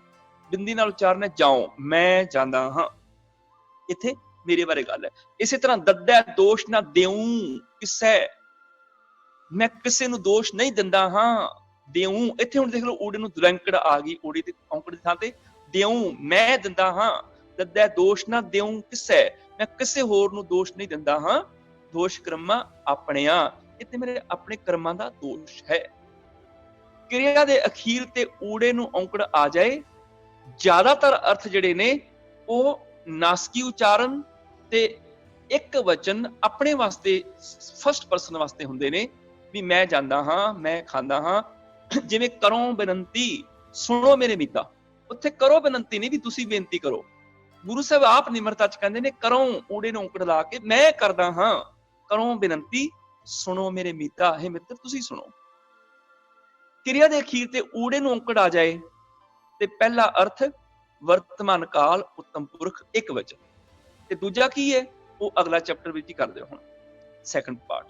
ਬਿੰਦੀ ਨਾਲ ਉਚਾਰਨ ਹੈ ਜਾਓ, ਮੈਂ ਜਾਂਦਾ ਹਾਂ। ਇੱਥੇ ਮੇਰੇ ਬਾਰੇ ਗੱਲ ਹੈ। ਇਸੇ ਤਰ੍ਹਾਂ ਦੱਦਾ ਦੋਸ਼ ਨਾ ਦੇਉ ਕਿਸੈ, ਮੈਂ ਕਿਸੇ ਨੂੰ ਦੋਸ਼ ਨਹੀਂ ਦਿੰਦਾ ਹਾਂ। ਦੇਉ, ਇੱਥੇ ਹੁਣ ਦੇਖ ਲਓ ਊੜੇ ਨੂੰ ਦੁਰੰਕੜ ਆ ਗਈ, ਊੜੇ ਤੇ ਔਂਕੜ ਦੀ ਥਾਂ ਤੇ ਦੇਉ, ਮੈਂ ਦਿੰਦਾ ਹਾਂ, ਦੱਦਾ ਦੋਸ਼ ਨਾ ਦੇਉ ਕਿਸੈ, ਮੈਂ ਕਿਸੇ ਹੋਰ ਨੂੰ ਦੋਸ਼ ਨਹੀਂ ਦਿੰਦਾ ਹਾਂ, ਦੋਸ਼ ਕਰਮਾਂ ਆਪਣਿਆਂ, ਇੱਥੇ ਮੇਰੇ ਆਪਣੇ ਕਰਮਾਂ ਦਾ ਦੋਸ਼ ਹੈ। ਕਿਰਿਆ ਦੇ ਅਖੀਰ ਤੇ ਊੜੇ ਨੂੰ ਔਂਕੜ ਆ ਜਾਏ, ਜ਼ਿਆਦਾਤਰ ਅਰਥ ਜਿਹੜੇ ਨੇ ਉਹ ਨਾਸਕੀ ਉਚਾਰਨ ਤੇ ਇੱਕ ਵਚਨ ਆਪਣੇ ਵਾਸਤੇ, ਫਸਟ ਪਰਸਨ ਵਾਸਤੇ ਹੁੰਦੇ ਨੇ, ਵੀ ਮੈਂ ਜਾਂਦਾ ਹਾਂ, ਮੈਂ ਖਾਂਦਾ ਹਾਂ। ਜਿਵੇਂ ਕਰੋ ਬੇਨੰਤੀ ਸੁਣੋ ਮੇਰੇ ਮੀਤਾ, ਉੱਥੇ ਕਰੋ ਬੇਨੰਤੀ ਨਹੀਂ ਵੀ ਤੁਸੀਂ ਬੇਨਤੀ ਕਰੋ, ਗੁਰੂ ਸਾਹਿਬ ਆਪ ਨਿਮਰਤਾ ਚ ਕਹਿੰਦੇ ਨੇ ਕਰੋ ਊੜੇ ਨੂੰ ਔਂਕੜ ਲਾ ਕੇ, ਮੈਂ ਕਰਦਾ ਹਾਂ, ਕਰੋ ਬੇਨੰਤੀ ਸੁਣੋ ਮੇਰੇ ਮੀਤਾ, ਇਹ ਮਿੱਤਰ ਤੁਸੀਂ ਸੁਣੋ। ਕਿਰਿਆ ਦੇ ਅਖੀਰ ਤੇ ਊੜੇ ਨੂੰ ਔਂਕੜ ਆ ਜਾਏ ਤੇ ਪਹਿਲਾ ਅਰਥ ਵਰਤਮਾਨ ਕਾਲ ਉੱਤਮ ਪੁਰਖ ਇੱਕ ਵਚਨ, ਤੇ ਦੂਜਾ ਕੀ ਹੈ ਉਹ ਅਗਲਾ ਚੈਪਟਰ ਵਿੱਚ ਹੀ ਕਰਦੇ ਹੋ। ਹੁਣ ਸੈਕੰਡ ਪਾਰਟ,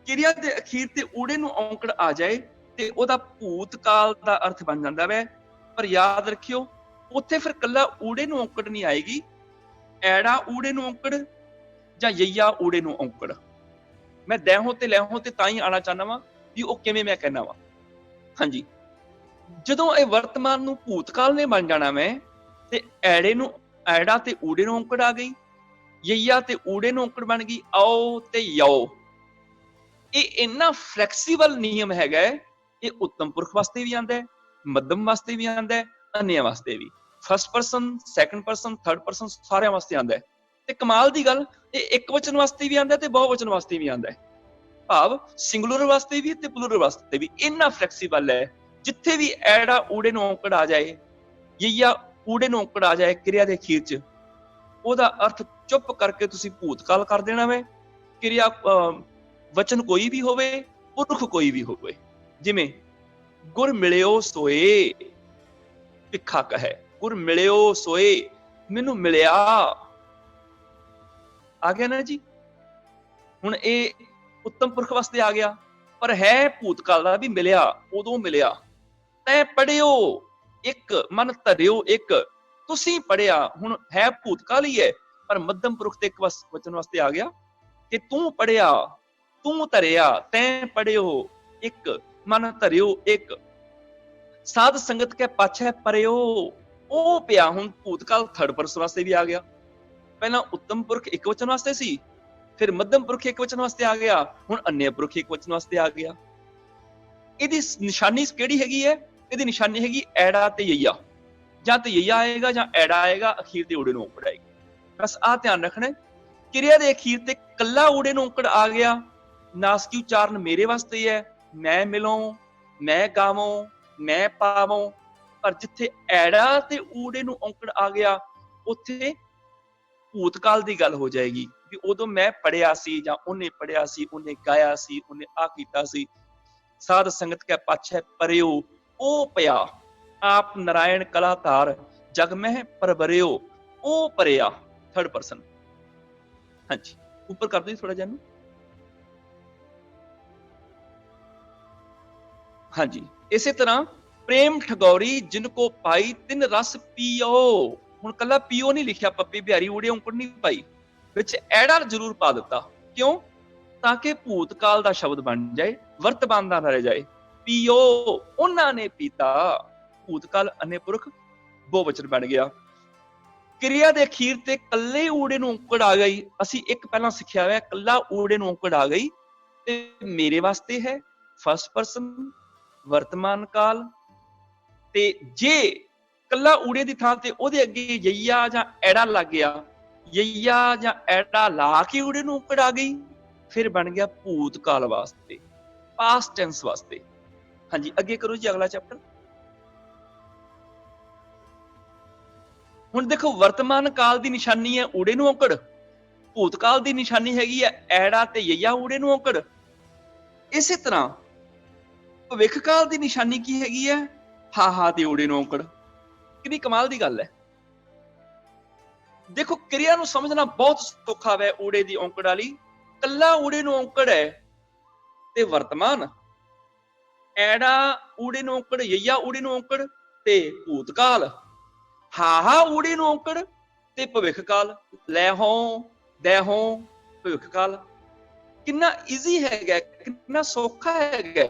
ਕਿਰਿਆ ਦੇ ਅਖੀਰ ਤੇ ਊੜੇ ਨੂੰ ਔਂਕੜ ਆ ਜਾਏ ਤੇ ਉਹਦਾ ਭੂਤਕਾਲ ਦਾ ਅਰਥ ਬਣ ਜਾਂਦਾ ਵੈ। ਪਰ ਯਾਦ ਰੱਖਿਓ ਉੱਥੇ ਫਿਰ ਕੱਲਾ ਊੜੇ ਨੂੰ ਔਂਕੜ ਨਹੀਂ ਆਏਗੀ, ਐੜਾ ਊੜੇ ਨੂੰ ਔਂਕੜ ਜਾਂ ਯਈਆ ਊੜੇ ਨੂੰ ਔਂਕੜ। ਮੈਂ ਦੈਹੋਂ ਤੇ ਲੈਹੋਂ ਤੇ ਤਾਂ ਹੀ ਆਣਾ ਚਾਹੁੰਦਾ ਵਾਂ ਵੀ ਉਹ ਕਿਵੇਂ ਮੈਂ ਕਹਿਣਾ ਵਾ। ਹਾਂਜੀ, ਜਦੋਂ ਇਹ ਵਰਤਮਾਨ ਨੂੰ ਭੂਤਕਾਲ ਨੇ ਬਣ ਜਾਣਾ ਮੈਂ, ਤੇ ਐੜੇ ਨੂੰ ਐੜਾ ਤੇ ਊੜੇ ਨੂੰ ਔਂਕੜ ਆ ਗਈ, ਯਈਆ ਤੇ ਊੜੇ ਨੂੰ ਔਂਕੜ ਬਣ ਗਈ, ਆਓ ਤੇ ਯਓ। ਇਹ ਇੰਨਾ ਫਲੈਕਸੀਬਲ ਨਿਯਮ ਹੈਗਾ, ਇਹ ਉੱਤਮ ਪੁਰਖ ਵਾਸਤੇ ਵੀ ਆਉਂਦਾ ਹੈ, ਮੱਧਮ ਵਾਸਤੇ ਵੀ ਆਉਂਦਾ ਹੈ, ਅੰਨਿਆਂ ਵਾਸਤੇ ਵੀ, first person, second person, third person, ਸਾਰਿਆਂ ਵਾਸਤੇ ਆਉਂਦਾ ਹੈ। ਤੇ ਕਮਾਲ ਦੀ ਗੱਲ, ਇਹ ਇੱਕ ਵਚਨ ਵਾਸਤੇ ਵੀ ਆਉਂਦਾ ਤੇ ਬਹੁ ਵਚਨ ਵਾਸਤੇ ਵੀ ਆਉਂਦਾ ਹੈ, ਭਾਵ ਸਿੰਗੂਲਰ ਵਾਸਤੇ ਵੀ ਤੇ ਪਲੂਰਲ ਵਾਸਤੇ ਵੀ। ਇੰਨਾ ਫਲੈਕਸੀਬਲ ਹੈ, ਜਿੱਥੇ ਵੀ ਐੜਾ ਊੜੇ ਨੂੰ ਔਂਕੜ ਆ ਜਾਏ, ਯਈਆ ਊੜੇ ਨੂੰ ਔਂਕੜ ਆ ਜਾਏ ਕਿਰਿਆ ਦੇ ਅਖੀਰ ਚ, ਉਹਦਾ ਅਰਥ ਚੁੱਪ ਕਰਕੇ ਤੁਸੀਂ ਭੂਤਕਾਲ ਕਰ ਦੇਣਾ ਵੇ। ਕਿਰਿਆ ਵਚਨ ਕੋਈ ਵੀ ਹੋਵੇ, ਪੁਰਖ ਕੋਈ ਵੀ ਹੋਵੇ। ਜਿਵੇਂ ਗੁਰ ਮਿਲਿਓ ਸੋਏ ਭਿੱਖਾ ਕਹੈ, ਗੁਰ ਮਿਲਿਓ ਸੋਏ, ਮੈਨੂੰ ਮਿਲਿਆ, ਆ ਗਿਆ ਨਾ ਜੀ। ਹੁਣ ਇਹ ਉੱਤਮ ਪੁਰਖ ਵਾਸਤੇ ਆ ਗਿਆ, ਪਰ ਹੈ ਭੂਤਕਾਲ ਦਾ ਵੀ, ਮਿਲਿਆ ਉਦੋਂ ਮਿਲਿਆ। ਤੈਂ ਪੜਿਓ ਇੱਕ, ਮਨ ਧਰਿਓ ਇੱਕ, ਤੁਸੀਂ ਪੜਿਆ, ਹੁਣ ਹੈ ਭੂਤਕਾਲ ਹੀ ਹੈ, ਪਰ ਮੱਧਮ ਪੁਰਖ ਤੇ ਇੱਕ ਵਚਨ ਵਾਸਤੇ ਆ ਗਿਆ ਕਿ ਤੂੰ ਪੜਿਆ, ਤੂੰ ਧਰਿਆ, ਤੈਂ ਪੜਿਓ ਇੱਕ, ਮਨ ਧਰਿਓ ਇੱਕ। ਸਾਧ ਸੰਗਤ ਕੇ ਪਾਛੈ ਪਰਿਓ, ਉਹ ਪਿਆ। ਹੁਣ ਭੂਤਕਾਲ ਥਰਡ ਪਰਸਨ ਵਾਸਤੇ ਵੀ ਆ ਗਿਆ। ਪਹਿਲਾਂ ਉੱਤਮ ਪੁਰਖ ਇੱਕ ਵਚਨ ਵਾਸਤੇ ਸੀ, ਫਿਰ ਮੱਧਮ ਪੁਰਖ ਇੱਕ ਵਚਨ ਵਾਸਤੇ ਆ ਗਿਆ, ਹੁਣ ਅੰਨ੍ਯ ਪੁਰਖ ਇੱਕ ਵਚਨ ਵਾਸਤੇ ਆ ਗਿਆ। ਇਹਦੀ ਨਿਸ਼ਾਨੀ ਕਿਹੜੀ ਹੈਗੀ ਹੈ? ਇਹਦੀ ਨਿਸ਼ਾਨੀ ਹੈਗੀ ਐੜਾ ਤੇ ਯਈਆ, ਜਾਂ ਤੇ ਯਈਆ ਆਏਗਾ ਜਾਂ ਐੜਾ ਆਏਗਾ, ਅਖੀਰ ਤੇ ਊੜੇ ਨੂੰ ਔਂਕੜ ਆਏਗੀ। ਬਸ ਆਹ ਧਿਆਨ ਰੱਖਣਾ। ਕਿਰਿਆ ਦੇ ਅਖੀਰ ਤੇ ਕੱਲਾ ਊੜੇ ਨੂੰ ਔਂਕੜ ਆ ਗਿਆ, ਨਾਸਕੀ ਉਚਾਰਨ ਮੇਰੇ ਵਾਸਤੇ ਹੈ, ਮੈਂ ਮਿਲੋਂ, ਮੈਂ ਗਾਵੋਂ, ਮੈਂ ਪਾਵੋਂ। ਪਰ ਜਿੱਥੇ ਐੜਾ ਤੇ ਊੜੇ ਨੂੰ ਔਂਕੜ ਆ ਗਿਆ, ਉੱਥੇ ਭੂਤਕਾਲ ਦੀ ਗੱਲ ਹੋ ਜਾਏਗੀ ਵੀ ਉਦੋਂ ਮੈਂ ਪੜਿਆ ਸੀ, ਜਾਂ ਉਹਨੇ ਪੜਿਆ ਸੀ, ਉਹਨੇ ਗਾਇਆ ਸੀ, ਉਹਨੇ ਆ ਕੀਤਾ ਸੀ। ਸਾਧ ਸੰਗਤ ਕੇ ਪਾਛੈ ਪਰਿਓ, ਉਹ ਪਿਆ। ਆਪ ਨਾਰਾਇਣ ਕਲਾਧਾਰ ਜਗ ਮਹਿ ਪਰਬਰਿਓ, ਉਹ ਪਰਿਆ, ਥਰਡ ਪਰਸਨ। ਹਾਂਜੀ, ਉੱਪਰ ਕਰ ਦਿਓ ਥੋੜਾ ਜਿਹਾ। ਹਾਂਜੀ, ਇਸੇ ਤਰ੍ਹਾਂ ਪ੍ਰੇਮ ਠਗੌਰੀ ਜਿਨ ਕੋ ਪਾਈ ਤਿਨ ਰਸ ਪੀਓ। ਹੁਣ ਕੱਲਾ ਪੀਓ ਨਹੀਂ ਲਿਖਿਆ, ਪੱਪੀ ਬਿਹਾਰੀ ਊੜੇ ਔਂਕੜ ਨਹੀਂ ਪਾਈ, ਵਿੱਚ ਐੜਾ ਜ਼ਰੂਰ ਪਾ ਦਿੱਤਾ। ਕਿਉਂ? ਤਾਂ ਕਿ ਭੂਤਕਾਲ ਦਾ ਸ਼ਬਦ ਬਣ ਜਾਏ, ਵਰਤਮਾਨ ਦਾ ਨਾ ਰਹਿ ਜਾਏ। ਪੀਓ, ਉਹਨਾਂ ਨੇ ਪੀਤਾ, ਭੂਤਕਾਲ ਅੰਨ੍ਯ ਪੁਰਖ ਬਹੁਵਚਨ ਬਣ ਗਿਆ। ਕਿਰਿਆ ਦੇ ਅਖੀਰ ਤੇ ਕੱਲੇ ਊੜੇ ਨੂੰ ਔਂਕੜ ਆ ਗਈ। ਅਸੀਂ ਇੱਕ ਪਹਿਲਾਂ ਸਿੱਖਿਆ ਹੋਇਆ, ਕੱਲਾ ਊੜੇ ਨੂੰ ਔਂਕੜ ਆ ਗਈ ਤੇ ਮੇਰੇ ਵਾਸਤੇ ਹੈ, ਫਸਟ ਪਰਸਨ, ਵਰਤਮਾਨ ਕਾਲ। ਤੇ ਜੇ ਕੱਲਾ ਊੜੇ ਦੀ ਥਾਂ ਤੇ ਉਹਦੇ ਅੱਗੇ ਯਈਆ ਜਾਂ ਐੜਾ ਲੱਗ ਗਿਆ, ਯਈਆ ਜਾਂ ਐੜਾ ਲਾ ਕੇ ਊੜੇ ਨੂੰ ਔਂਕੜ ਆ ਗਈ, ਫਿਰ ਬਣ ਗਿਆ ਭੂਤਕਾਲ ਵਾਸਤੇ, ਪਾਸਟ ਟੈਂਸ ਵਾਸਤੇ। ਹਾਂਜੀ, ਅੱਗੇ ਕਰੋ ਜੀ ਅਗਲਾ ਚੈਪਟਰ। ਹੁਣ ਦੇਖੋ, ਵਰਤਮਾਨ ਕਾਲ ਦੀ ਨਿਸ਼ਾਨੀ ਹੈ ਊੜੇ ਨੂੰ ਔਂਕੜ, ਭੂਤਕਾਲ ਦੀ ਨਿਸ਼ਾਨੀ ਹੈਗੀ ਹੈ ਐੜਾ ਤੇ ਯਈਆ ਊੜੇ ਨੂੰ ਔਂਕੜ। ਇਸੇ ਤਰ੍ਹਾਂ ਭਵਿੱਖ ਕਾਲ ਦੀ ਨਿਸ਼ਾਨੀ ਕੀ ਹੈਗੀ ਹੈ? ਹਾ ਤੇ ਊੜੇ ਨੂੰ ਔਂਕੜ। ਕਿੰਨੀ ਕਮਾਲ ਦੀ ਗੱਲ ਹੈ। ਦੇਖੋ, ਕਿਰਿਆ ਨੂੰ ਸਮਝਣਾ ਬਹੁਤ ਸੌਖਾ ਹੈ। ਊੜੇ ਦੀ ਔਂਕੜ ਵਾਲੀ, ਕੱਲਾ ਊੜੇ ਨੂੰ ਔਂਕੜ ਹੈ ਤੇ ਵਰਤਮਾਨ, ਐੜਾ ਊੜੇ ਨੂੰ ਔਂਕੜ, ਯਈਆ ਊੜੇ ਨੂੰ ਔਂਕੜ ਤੇ ਭੂਤਕਾਲ, ਹਾ ਊੜੇ ਨੂੰ ਔਂਕੜ ਤੇ ਭਵਿੱਖ ਕਾਲ, ਲੈਹੋਂ, ਦੈਹੋਂ, ਭਵਿੱਖ ਕਾਲ। ਕਿੰਨਾ ਈਜ਼ੀ ਹੈਗਾ, ਕਿੰਨਾ ਸੌਖਾ ਹੈਗਾ।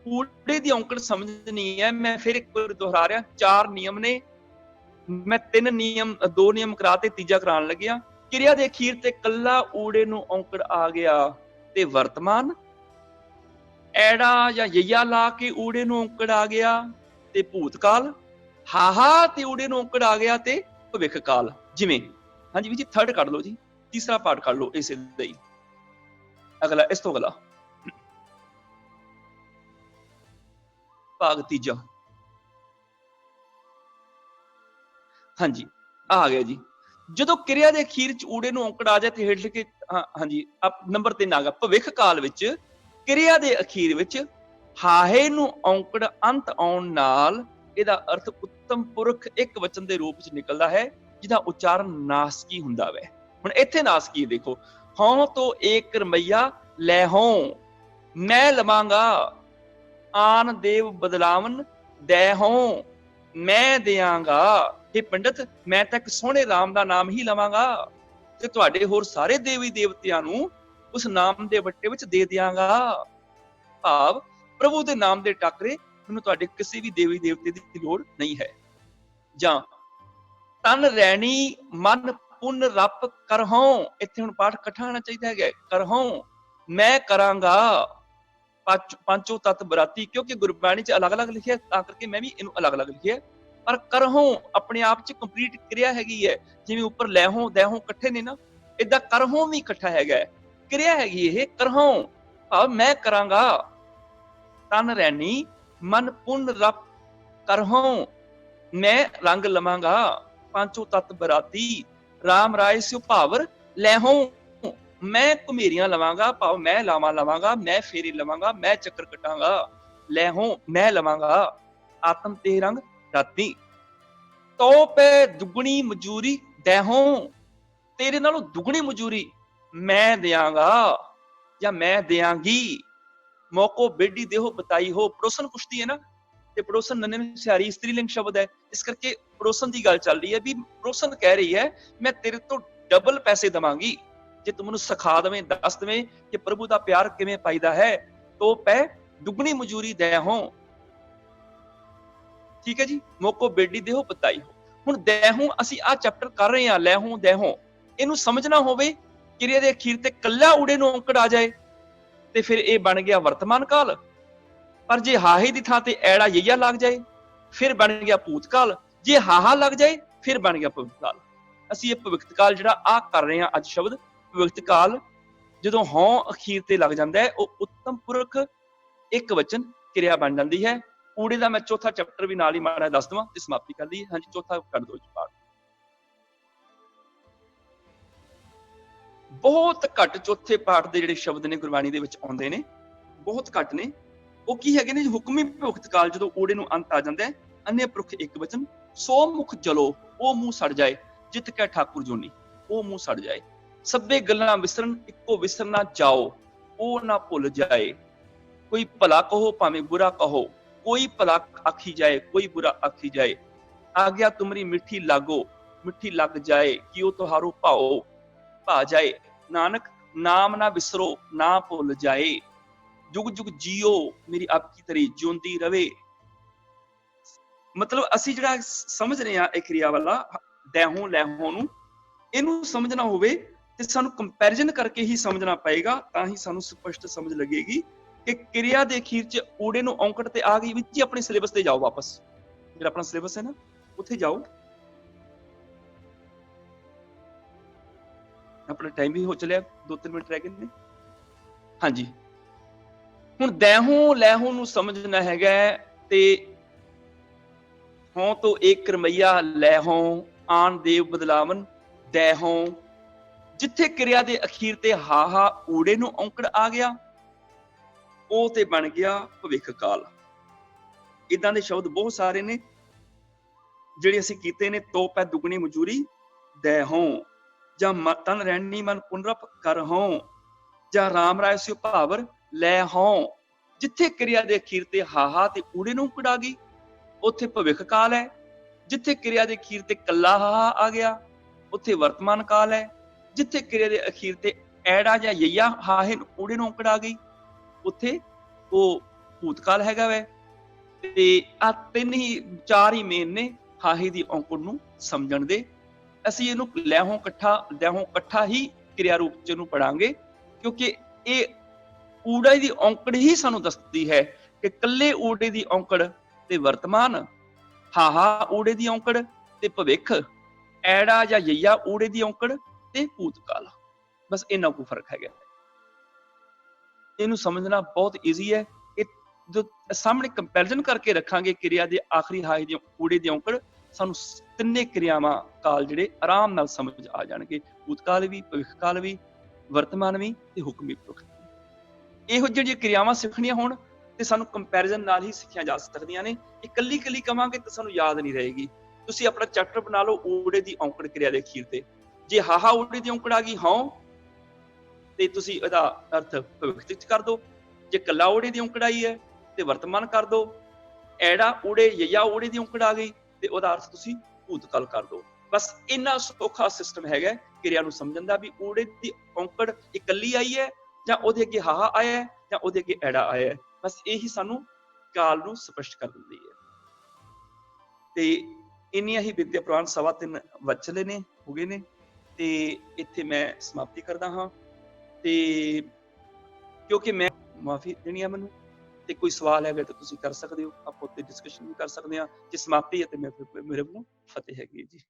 ਊੜੇ ਦੀ ਔਂਕੜ ਸਮਝਣੀ ਹੈ। ਮੈਂ ਫਿਰ ਇੱਕ ਵਾਰ ਦੁਹਰਾ ਰਿਹਾ, 4 ਨਿਯਮ ਨੇ, ਮੈਂ 2 ਨਿਯਮ ਕਰਾਤੇ, ਤੀਜਾ ਕਰਾਉਣ ਲੱਗਿਆ। ਕਿਰਿਆ ਦੇ ਅਖੀਰ ਤੇ ਕੱਲਾ ਊੜੇ ਨੂੰ ਔਂਕੜ ਆ ਗਿਆ ਤੇ ਵਰਤਮਾਨ, ਐੜਾ ਜਾਂ ਯਈਆ ਲਾ ਕੇ ਊੜੇ ਨੂੰ ਔਂਕੜ ਆ ਗਿਆ ਤੇ ਭੂਤਕਾਲ, ਹਾਹਾ ਤੇ ਊੜੇ ਨੂੰ ਔਂਕੜ ਆ ਗਿਆ ਤੇ ਭਵਿੱਖ ਕਾਲ। ਜਿਵੇਂ ਹਾਂਜੀ ਵੀ ਜੀ, ਥਰਡ ਕੱਢ ਲਓ ਜੀ, ਤੀਸਰਾ ਪਾਠ ਕੱਢ ਲਓ ਇਸੇ ਦਾ ਹੀ, ਅਗਲਾ ਇਸ ਤੋਂ ਅਗਲਾ ਭਾਗ ਤੀਜਾ। ਹਾਂਜੀ ਆ ਗਿਆ ਜੀ। ਜਦੋਂ ਕਿਰਿਆ ਦੇ ਅਖੀਰ ਚ ਊੜੇ ਨੂੰ ਔਂਕੜ ਆ ਜਾਏ ਤੇ ਹੇਠ ਲਿਖੇ, ਹਾਂਜੀ ਨੰਬਰ 3 ਆ ਗਿਆ, ਭਵਿੱਖ ਕਾਲ ਵਿੱਚ ਕਿਰਿਆ ਦੇ ਅਖੀਰ ਵਿੱਚ ਹਾਹੇ ਨੂੰ ਔਂਕੜ ਅੰਤ ਆਉਣ ਨਾਲ ਇਹਦਾ ਅਰਥ ਉੱਤਮ ਪੁਰਖ ਇੱਕ ਵਚਨ ਦੇ ਰੂਪ ਵਿੱਚ ਨਿਕਲਦਾ ਹੈ, ਜਿਹਦਾ ਉਚਾਰਨ ਨਾਸਕੀ ਹੁੰਦਾ ਵੈ। ਹੁਣ ਇੱਥੇ ਨਾਸਕੀ ਦੇਖੋ, ਹਉ ਤੋਂ ਏਕ ਰਮਈਆ ਲੈ ਹੋਂ, ਮੈਂ ਲਵਾਂਗਾ, ਆਨ ਦੇਵ ਬਦਲਾਵਨ ਦੈ ਹੋਂ, ਮੈਂ ਦਿਆਂਗਾ। ਇਹ ਪੰਡਤ, ਮੈਂ ਤਾਂ ਇੱਕ ਸੋਹਣੇ ਰਾਮ ਦਾ ਨਾਮ ਹੀ ਲਵਾਂਗਾ ਤੇ ਤੁਹਾਡੇ ਹੋਰ ਸਾਰੇ ਦੇਵੀ ਦੇਵਤਿਆਂ ਨੂੰ ਉਸ ਨਾਮ ਦੇ ਵੱਟੇ ਵਿੱਚ ਦੇ ਦਿਆਂਗਾ। ਭਾਵ ਪ੍ਰਭੂ ਦੇ ਨਾਮ ਦੇ ਟਾਕਰੇ ਮੈਨੂੰ ਤੁਹਾਡੇ ਕਿਸੇ ਵੀ ਦੇਵੀ ਦੇਵਤੇ ਦੀ ਲੋੜ ਨਹੀਂ ਹੈ। ਜਾਂ ਤਨ ਰੈਣੀ ਮਨ ਪੁੰਨ ਰੱਪ ਕਰਹੋਂ, ਇੱਥੇ ਹੁਣ ਪਾਠ ਇਕੱਠਾ ਆਉਣਾ ਚਾਹੀਦਾ ਹੈਗਾ, ਕਰਹੋਂ ਮੈਂ ਕਰਾਂਗਾ। ਪੰਚੋ ਤਤ ਬਰਾਤੀ, ਕਿਉਂਕਿ ਗੁਰਬਾਣੀ ਚ ਅਲੱਗ-ਅਲੱਗ ਲਿਖਿਆ ਤਾਂ ਕਰਕੇ ਮੈਂ ਵੀ ਇਹਨੂੰ ਅਲੱਗ-ਅਲੱਗ ਲਿਖਿਆ, ਪਰ ਕਰਹੋਂ ਆਪਣੇ ਆਪ ਚ ਕੰਪਲੀਟ ਕਿਰਿਆ ਹੈਗੀ ਹੈ। ਜਿਵੇਂ ਉੱਪਰ ਲੈਹੋਂ ਦੈਹੋਂ ਇਕੱਠੇ ਨੇ ਨਾ, ਏਦਾਂ ਕਰਹੋਂ ਵੀ ਇਕੱਠਾ ਹੈਗਾ, ਕਿਰਿਆ ਹੈਗੀ ਇਹ ਕਰਹੋਂ, ਭਾਵ ਮੈਂ ਕਰਾਂਗਾ। ਤਨ ਰੈਣੀ ਮਨ ਪੁੰਨ ਰੱਪ ਕਰਹੋਂ, ਮੈਂ ਰੰਗ ਲਵਾਂਗਾ। ਪੰਚੋ ਤਤ ਬਰਾਤੀ ਰਾਮ ਰਾਏ ਸਿਉ ਭਾਵਰ ਲੈਹੋਂ, ਮੈਂ ਘੁਮੇਰੀਆਂ ਲਵਾਂਗਾ, ਭਾਵ ਮੈਂ ਲਾਵਾਂ ਲਵਾਂਗਾ, ਮੈਂ ਫੇਰੇ ਲਵਾਂਗਾ, ਮੈਂ ਚੱਕਰ ਕਟਾਂਗਾ। ਲੈਹੋਂ ਮੈਂ ਲਵਾਂਗਾ, ਆਤਮ ਤੇ ਰੰਗ ਰਾਤੀ। ਤੋ ਪੈ ਦੁਗਣੀ ਮਜੂਰੀ ਦੈਹੋਂ, ਤੇਰੇ ਨਾਲੋਂ ਦੁਗਣੀ ਮਜੂਰੀ ਮੈਂ ਦਿਆਂਗਾ ਜਾਂ ਮੈਂ ਦਿਆਂਗੀ। ਮੌਕੋ ਬੇਡੀ ਦੇਹੋ ਬਤਾਈ ਹੋ, ਪੜੋਸਨ ਪੁੱਛਦੀ ਹੈ ਨਾ, ਤੇ ਪੜੋਸਨ ਨੰਨੇ ਨੂੰ ਸਿਆਰੀ ਇਸਤਰੀਲਿੰਗ ਸ਼ਬਦ ਹੈ, ਇਸ ਕਰਕੇ ਪੜੋਸਨ ਦੀ ਗੱਲ ਚੱਲ ਰਹੀ ਹੈ ਵੀ ਪੜੋਸਨ ਕਹਿ ਰਹੀ ਹੈ ਮੈਂ ਤੇਰੇ ਤੋਂ ਡਬਲ ਪੈਸੇ ਦੇਵਾਂਗੀ ਜੇ ਤੂੰ ਮੈਨੂੰ ਸਿਖਾ ਦੇਵੇਂ, ਦੱਸ ਦੇਵੇਂ ਕਿ ਪ੍ਰਭੂ ਦਾ ਪਿਆਰ ਕਿਵੇਂ ਪਾਈਦਾ ਹੈ। ਤੋ ਪੈ ਦੁਗਣੀ ਮਜੂਰੀ ਦੈਹੋਂ, ਠੀਕ ਹੈ ਜੀ। ਮੌਕੋ ਬੇਡੀ ਦੇਹੋ ਬਤਾਈ ਹੋ। ਹੁਣ ਦੈਹੋਂ ਅਸੀਂ ਆਹ ਚੈਪਟਰ ਕਰ ਰਹੇ ਹਾਂ, ਲੈਹੋਂ ਦੈਹੋਂ, ਇਹਨੂੰ ਸਮਝਣਾ ਹੋਵੇ ਕਿਰਿਆ ਦੇ ਅਖੀਰ ਤੇ ਕੱਲਾ ਊੜੇ ਨੂੰ ਔਂਕੜ ਆ ਜਾਏ ਤੇ ਫਿਰ ਇਹ ਬਣ ਗਿਆ ਵਰਤਮਾਨ ਕਾਲ, ਪਰ ਜੇ ਹਾਹੇ ਦੀ ਥਾਂ ਤੇ ਐੜਾ ਯਈਆ ਲੱਗ ਜਾਏ ਫਿਰ ਬਣ ਗਿਆ ਭੂਤਕਾਲ, ਜੇ ਹਾਹਾ ਲੱਗ ਜਾਏ ਫਿਰ ਬਣ ਗਿਆ ਭਵਿੱਖਕਾਲ। ਅਸੀਂ ਇਹ ਭਵਿੱਖਕਾਲ ਜਿਹੜਾ ਆ ਕਰ ਰਹੇ ਹਾਂ ਅੱਜ ਸ਼ਬਦ ਭਵਿੱਖਕਾਲ, ਜਦੋਂ ਹਉ ਅਖੀਰ ਤੇ ਲੱਗ ਜਾਂਦਾ ਹੈ ਉਹ ਉੱਤਮ ਪੁਰਖ ਇੱਕ ਵਚਨ ਕਿਰਿਆ ਬਣ ਜਾਂਦੀ ਹੈ। ਊੜੇ ਦਾ ਮੈਂ ਚੌਥਾ ਚੈਪਟਰ ਵੀ ਨਾਲ ਹੀ ਮਾੜਾ ਦੱਸ ਦਵਾਂ ਤੇ ਸਮਾਪਤੀ ਕਰ ਲਈਏ। ਹਾਂਜੀ ਚੌਥਾ ਕਰ ਦਿਓ ਜੀ ਪਾਠ। ਬਹੁਤ ਘੱਟ ਚੌਥੇ ਪਾਠ ਦੇ ਜਿਹੜੇ ਸ਼ਬਦ ਨੇ ਗੁਰਬਾਣੀ ਦੇ ਵਿੱਚ ਆਉਂਦੇ ਨੇ, ਬਹੁਤ ਘੱਟ ਨੇ। ਉਹ ਕੀ ਹੈਗੇ ਨੇ? ਹੁਕਮੀ ਭਵਿੱਖਕਾਲ, ਜਦੋਂ ਊੜੇ ਨੂੰ ਅੰਤ ਆ ਜਾਂਦਾ ਹੈ, ਅੰਨੇ ਪੁਰਖ ਇੱਕ ਵਚਨ, ਸੋ ਮੁਖ ਜਲੋ ਉਹ ਮੂੰਹ ਸੜ ਜਾਏ, ਜਿਤ ਕੈ ਠਾਕੁਰ ਜੋਨੀ ਉਹ ਮੂੰਹ ਸੜ ਜਾਏ। ਸਭੇ ਗੱਲਾਂ ਵਿਸਰਨ ਇੱਕੋ ਵਿਸਰ ਨਾ ਜਾਓ, ਉਹ ਨਾ ਭੁੱਲ ਜਾਏ। ਕੋਈ ਭਲਾ ਕਹੋ ਭਾਵੇਂ ਬੁਰਾ ਕਹੋ, ਕੋਈ ਭਲਾ ਆਖੀ ਜਾਏ ਕੋਈ ਬੁਰਾ ਆਖੀ ਜਾਏ। ਆਗਿਆ ਤੁਮਰੀ ਮਿੱਠੀ ਲਾਗੋ ਮਿੱਠੀ ਲੱਗ ਜਾਏ, ਕਿ ਉਹ ਤੁਹਾਰੋ ਭਾਓ ਭਾ ਜਾਏ। ਨਾਨਕ ਨਾਮ ਨਾ ਵਿਸਰੋ ਨਾ ਭੁੱਲ ਜਾਏ, ਜੁਗ ਜੁਗ ਜੀਓ ਮੇਰੀ ਆਪਕੀ ਤਰੀ ਜਿਉਂਦੀ ਰਵੇ। ਮਤਲਬ ਅਸੀਂ ਜਿਹੜਾ ਸਮਝ ਰਹੇ ਹਾਂ ਇਹ ਕਿਰਿਆ ਵਾਲਾ ਦੈਹੋਂ ਲੈਹੋਂ ਨੂੰ, ਇਹਨੂੰ ਸਮਝਣਾ ਹੋਵੇ ਤੇ ਸਾਨੂੰ ਕੰਪੈਰੀਜ਼ਨ ਕਰਕੇ ਹੀ ਸਮਝਣਾ ਪਏਗਾ, ਤਾਂ ਹੀ ਸਾਨੂੰ ਸਪਸ਼ਟ ਸਮਝ ਲੱਗੇਗੀ ਕਿ ਕਿਰਿਆ ਦੇ ਅਖੀਰ ਚ ਊੜੇ ਨੂੰ ਔਂਕੜ ਤੇ ਆ ਗਈ। ਵਿੱਚ ਹੀ ਆਪਣੇ ਸਿਲੇਬਸ ਤੇ ਜਾਓ, ਵਾਪਸ ਜਿਹੜਾ ਆਪਣਾ ਸਿਲੇਬਸ ਹੈ ਨਾ ਉੱਥੇ ਜਾਓ। ਆਪਣਾ ਟਾਈਮ ਵੀ ਹੋ ਚੱਲਿਆ, 2-3 ਮਿੰਟ ਰਹਿ ਗਏ ਨੇ। ਹਾਂਜੀ ਹੁਣ ਦੈਹੋਂ ਲੈਹੋਂ ਨੂੰ ਸਮਝਣਾ ਹੈਗਾ ਤੇ ਹੋਂ ਤੋਂ ਏਕ ਰਮਈਆ ਲੈਹੋਂ, ਆਨ ਦੇਵ ਬਦਲਾਵਨ ਦੈਹੋਂ। ਜਿੱਥੇ ਕਿਰਿਆ ਦੇ ਅਖੀਰ ਤੇ ਹਾਹਾ ਊੜੇ ਨੂੰ ਔਂਕੜ ਆ ਗਿਆ ਉਹ ਤੇ ਬਣ ਗਿਆ ਭਵਿੱਖ ਕਾਲ। ਇਦਾਂ ਦੇ ਸ਼ਬਦ ਬਹੁਤ ਸਾਰੇ ਨੇ ਜਿਹੜੇ ਅਸੀਂ ਕੀਤੇ ਨੇ। ਤੋ ਪੈ ਦੁਗਣੀ ਮਜੂਰੀ ਦੈਹੋਂ, ਜਾਂ ਤਨ ਰਹਿਣੀ ਮਨ ਪੁਨਰਪ ਕਰਹੋਂ, ਜਾਂ ਰਾਮ ਰਾਏ ਸਿਉ ਭਾਵਰ ਲੈ ਹੋਂ। ਜਿੱਥੇ ਕਿਰਿਆ ਦੇ ਅਖੀਰ ਤੇ ਹਾਹਾ ਤੇ ਊੜੇ ਨੂੰ ਔਂਕੜ ਆ ਗਈ ਉੱਥੇ ਭਵਿੱਖ ਕਾਲ ਹੈ। ਜਿੱਥੇ ਕਿਰਿਆ ਦੇ ਅਖੀਰ ਤੇ ਕੱਲਾ ਹਾਹਾ ਆ ਗਿਆ ਉੱਥੇ ਵਰਤਮਾਨ ਕਾਲ ਹੈ। ਜਿੱਥੇ ਕਿਰਿਆ ਦੇ ਅਖੀਰ ਤੇ ਐੜਾ ਜਾਂ ਯਈਆ ਹਾਹੇ ਊੜੇ ਨੂੰ ਔਂਕੜ ਆ ਗਈ ਉੱਥੇ ਉਹ ਭੂਤਕਾਲ ਹੈਗਾ ਵੈ। ਤੇ ਆ ਤਿੰਨ ਹੀ ਚਾਰ ਹੀ ਮੇਨ ਨੇ ਹਾਹੀ ਦੀ ਔਂਕੜ ਨੂੰ ਸਮਝਣ ਦੇ। ਅਸੀਂ ਇਹਨੂੰ ਲੈਹੋਂ ਇਕੱਠਾ ਹੀ ਕਿਰਿਆ ਰੂਪ ਚ ਇਹਨੂੰ ਪੜਾਂਗੇ, ਕਿਉਂਕਿ ਇਹ ਊੜੇ ਦੀ ਔਂਕੜ ਹੀ ਸਾਨੂੰ ਦੱਸਦੀ ਹੈ ਕਿ ਕੱਲੇ ਊੜੇ ਦੀ ਔਂਕੜ ਤੇ ਵਰਤਮਾਨ, ਹਾਹਾ ਊੜੇ ਦੀ ਔਂਕੜ ਤੇ ਭਵਿੱਖ, ਐੜਾ ਜਾਂ ਯਈਆ ਊੜੇ ਦੀ ਔਂਕੜ ਤੇ ਭੂਤਕਾਲ, ਬਸ ਇੰਨਾ ਕੁ ਫਰਕ ਹੈਗਾ। ਇਹਨੂੰ ਸਮਝਣਾ ਬਹੁਤ ਈਜ਼ੀ ਹੈ। ਇਹ ਜੋ ਸਾਹਮਣੇ ਕੰਪੈਰੀਜ਼ਨ ਕਰਕੇ ਰੱਖਾਂਗੇ ਕਿਰਿਆ ਦੇ ਆਖਰੀ ਹਾਹੀ ਦੀ ਊੜੇ ਦੀ ਔਂਕੜ, ਸਾਨੂੰ ਤਿੰਨੇ ਕਿਰਿਆਵਾਂ ਕਾਲ ਜਿਹੜੇ ਆਰਾਮ ਨਾਲ ਸਮਝ ਆ ਜਾਣਗੇ, ਭੂਤਕਾਲ ਵੀ, ਭਵਿੱਖ ਕਾਲ ਵੀ, ਵਰਤਮਾਨ ਵੀ ਤੇ ਹੁਕਮੀ ਭਵਿੱਖ। ਇਹੋ ਜਿਹੜੀਆਂ ਕਿਰਿਆਵਾਂ ਸਿੱਖਣੀਆਂ ਹੋਣ ਤੇ ਸਾਨੂੰ ਕੰਪੈਰੀਜ਼ਨ ਨਾਲ ਹੀ ਸਿੱਖੀਆਂ ਜਾ ਸਕਦੀਆਂ ਨੇ। ਇਕੱਲੀ ਕਵਾਂਗੇ ਤਾਂ ਸਾਨੂੰ ਯਾਦ ਨਹੀਂ ਰਹੇਗੀ। ਤੁਸੀਂ ਆਪਣਾ ਚੈਪਟਰ ਬਣਾ ਲਓ ਊੜੇ ਦੀ ਔਂਕੜ ਕਿਰਿਆ ਦੇ ਅਖੀਰ ਤੇ, ਜੇ ਹਾਹਾ ਊੜੇ ਦੀ ਔਂਕੜ ਆ ਗਈ ਹਉ, ਤੇ ਤੁਸੀਂ ਇਹਦਾ ਅਰਥ ਭਵਿੱਖ ਵਿੱਚ ਕਰ ਦਿਓ। ਜੇ ਕੱਲਾ ਊੜੇ ਦੀ ਔਂਕੜ ਆਈ ਹੈ ਤੇ ਵਰਤਮਾਨ ਕਰ ਦਿਓ। ਐੜਾ ਊੜੇ ਯਈਆ ਊੜੇ ਦੀ ਔਂਕੜ ਆ ਗਈ ਤੇ ਉਹਦਾ ਅਰਥ ਤੁਸੀਂ ਭੂਤਕਾਲ ਕਰ ਦਿਓ। ਬਸ ਇੰਨਾ ਸੌਖਾ ਸਿਸਟਮ ਹੈਗਾ ਕਿਰਿਆ ਨੂੰ ਸਮਝਣ ਦਾ, ਵੀ ਊੜੇ ਦੀ ਔਂਕੜ ਇਕੱਲੀ ਆਈ ਹੈ ਜਾਂ ਉਹਦੇ ਅੱਗੇ ਹਾਹਾ ਆਇਆ ਹੈ ਜਾਂ ਉਹਦੇ ਅੱਗੇ ਐੜਾ ਆਇਆ ਹੈ। ਬਸ ਇਹੀ ਸਾਨੂੰ ਕਾਲ ਨੂੰ ਸਪਸ਼ਟ ਕਰ ਦਿੰਦੀ ਹੈ। ਤੇ ਇੰਨੀਆਂ ਹੀ ਵਿਦਿਆ ਪ੍ਰਵਾਨ 3:15 ਵੱਜ ਚਲੇ ਨੇ, ਹੋ ਗਏ ਨੇ, ਤੇ ਇੱਥੇ ਮੈਂ ਸਮਾਪਤੀ ਕਰਦਾ ਹਾਂ। ਤੇ ਕਿਉਂਕਿ ਮੈਂ ਮਾਫੀ ਦੇਣੀ ਆ ਮੈਨੂੰ, ਤੇ ਕੋਈ ਸਵਾਲ ਹੈਗਾ ਤਾਂ ਤੁਸੀਂ ਕਰ ਸਕਦੇ ਹੋ, ਆਪਾਂ ਉੱਤੇ ਡਿਸਕਸ਼ਨ ਵੀ ਕਰ ਸਕਦੇ ਹਾਂ। ਜੇ ਸਮਾਪਤੀ ਹੈ ਤੇ ਮੈਂ ਮੇਰੇ ਵੱਲੋਂ ਫਤਿਹ ਹੈਗੀ ਜੀ।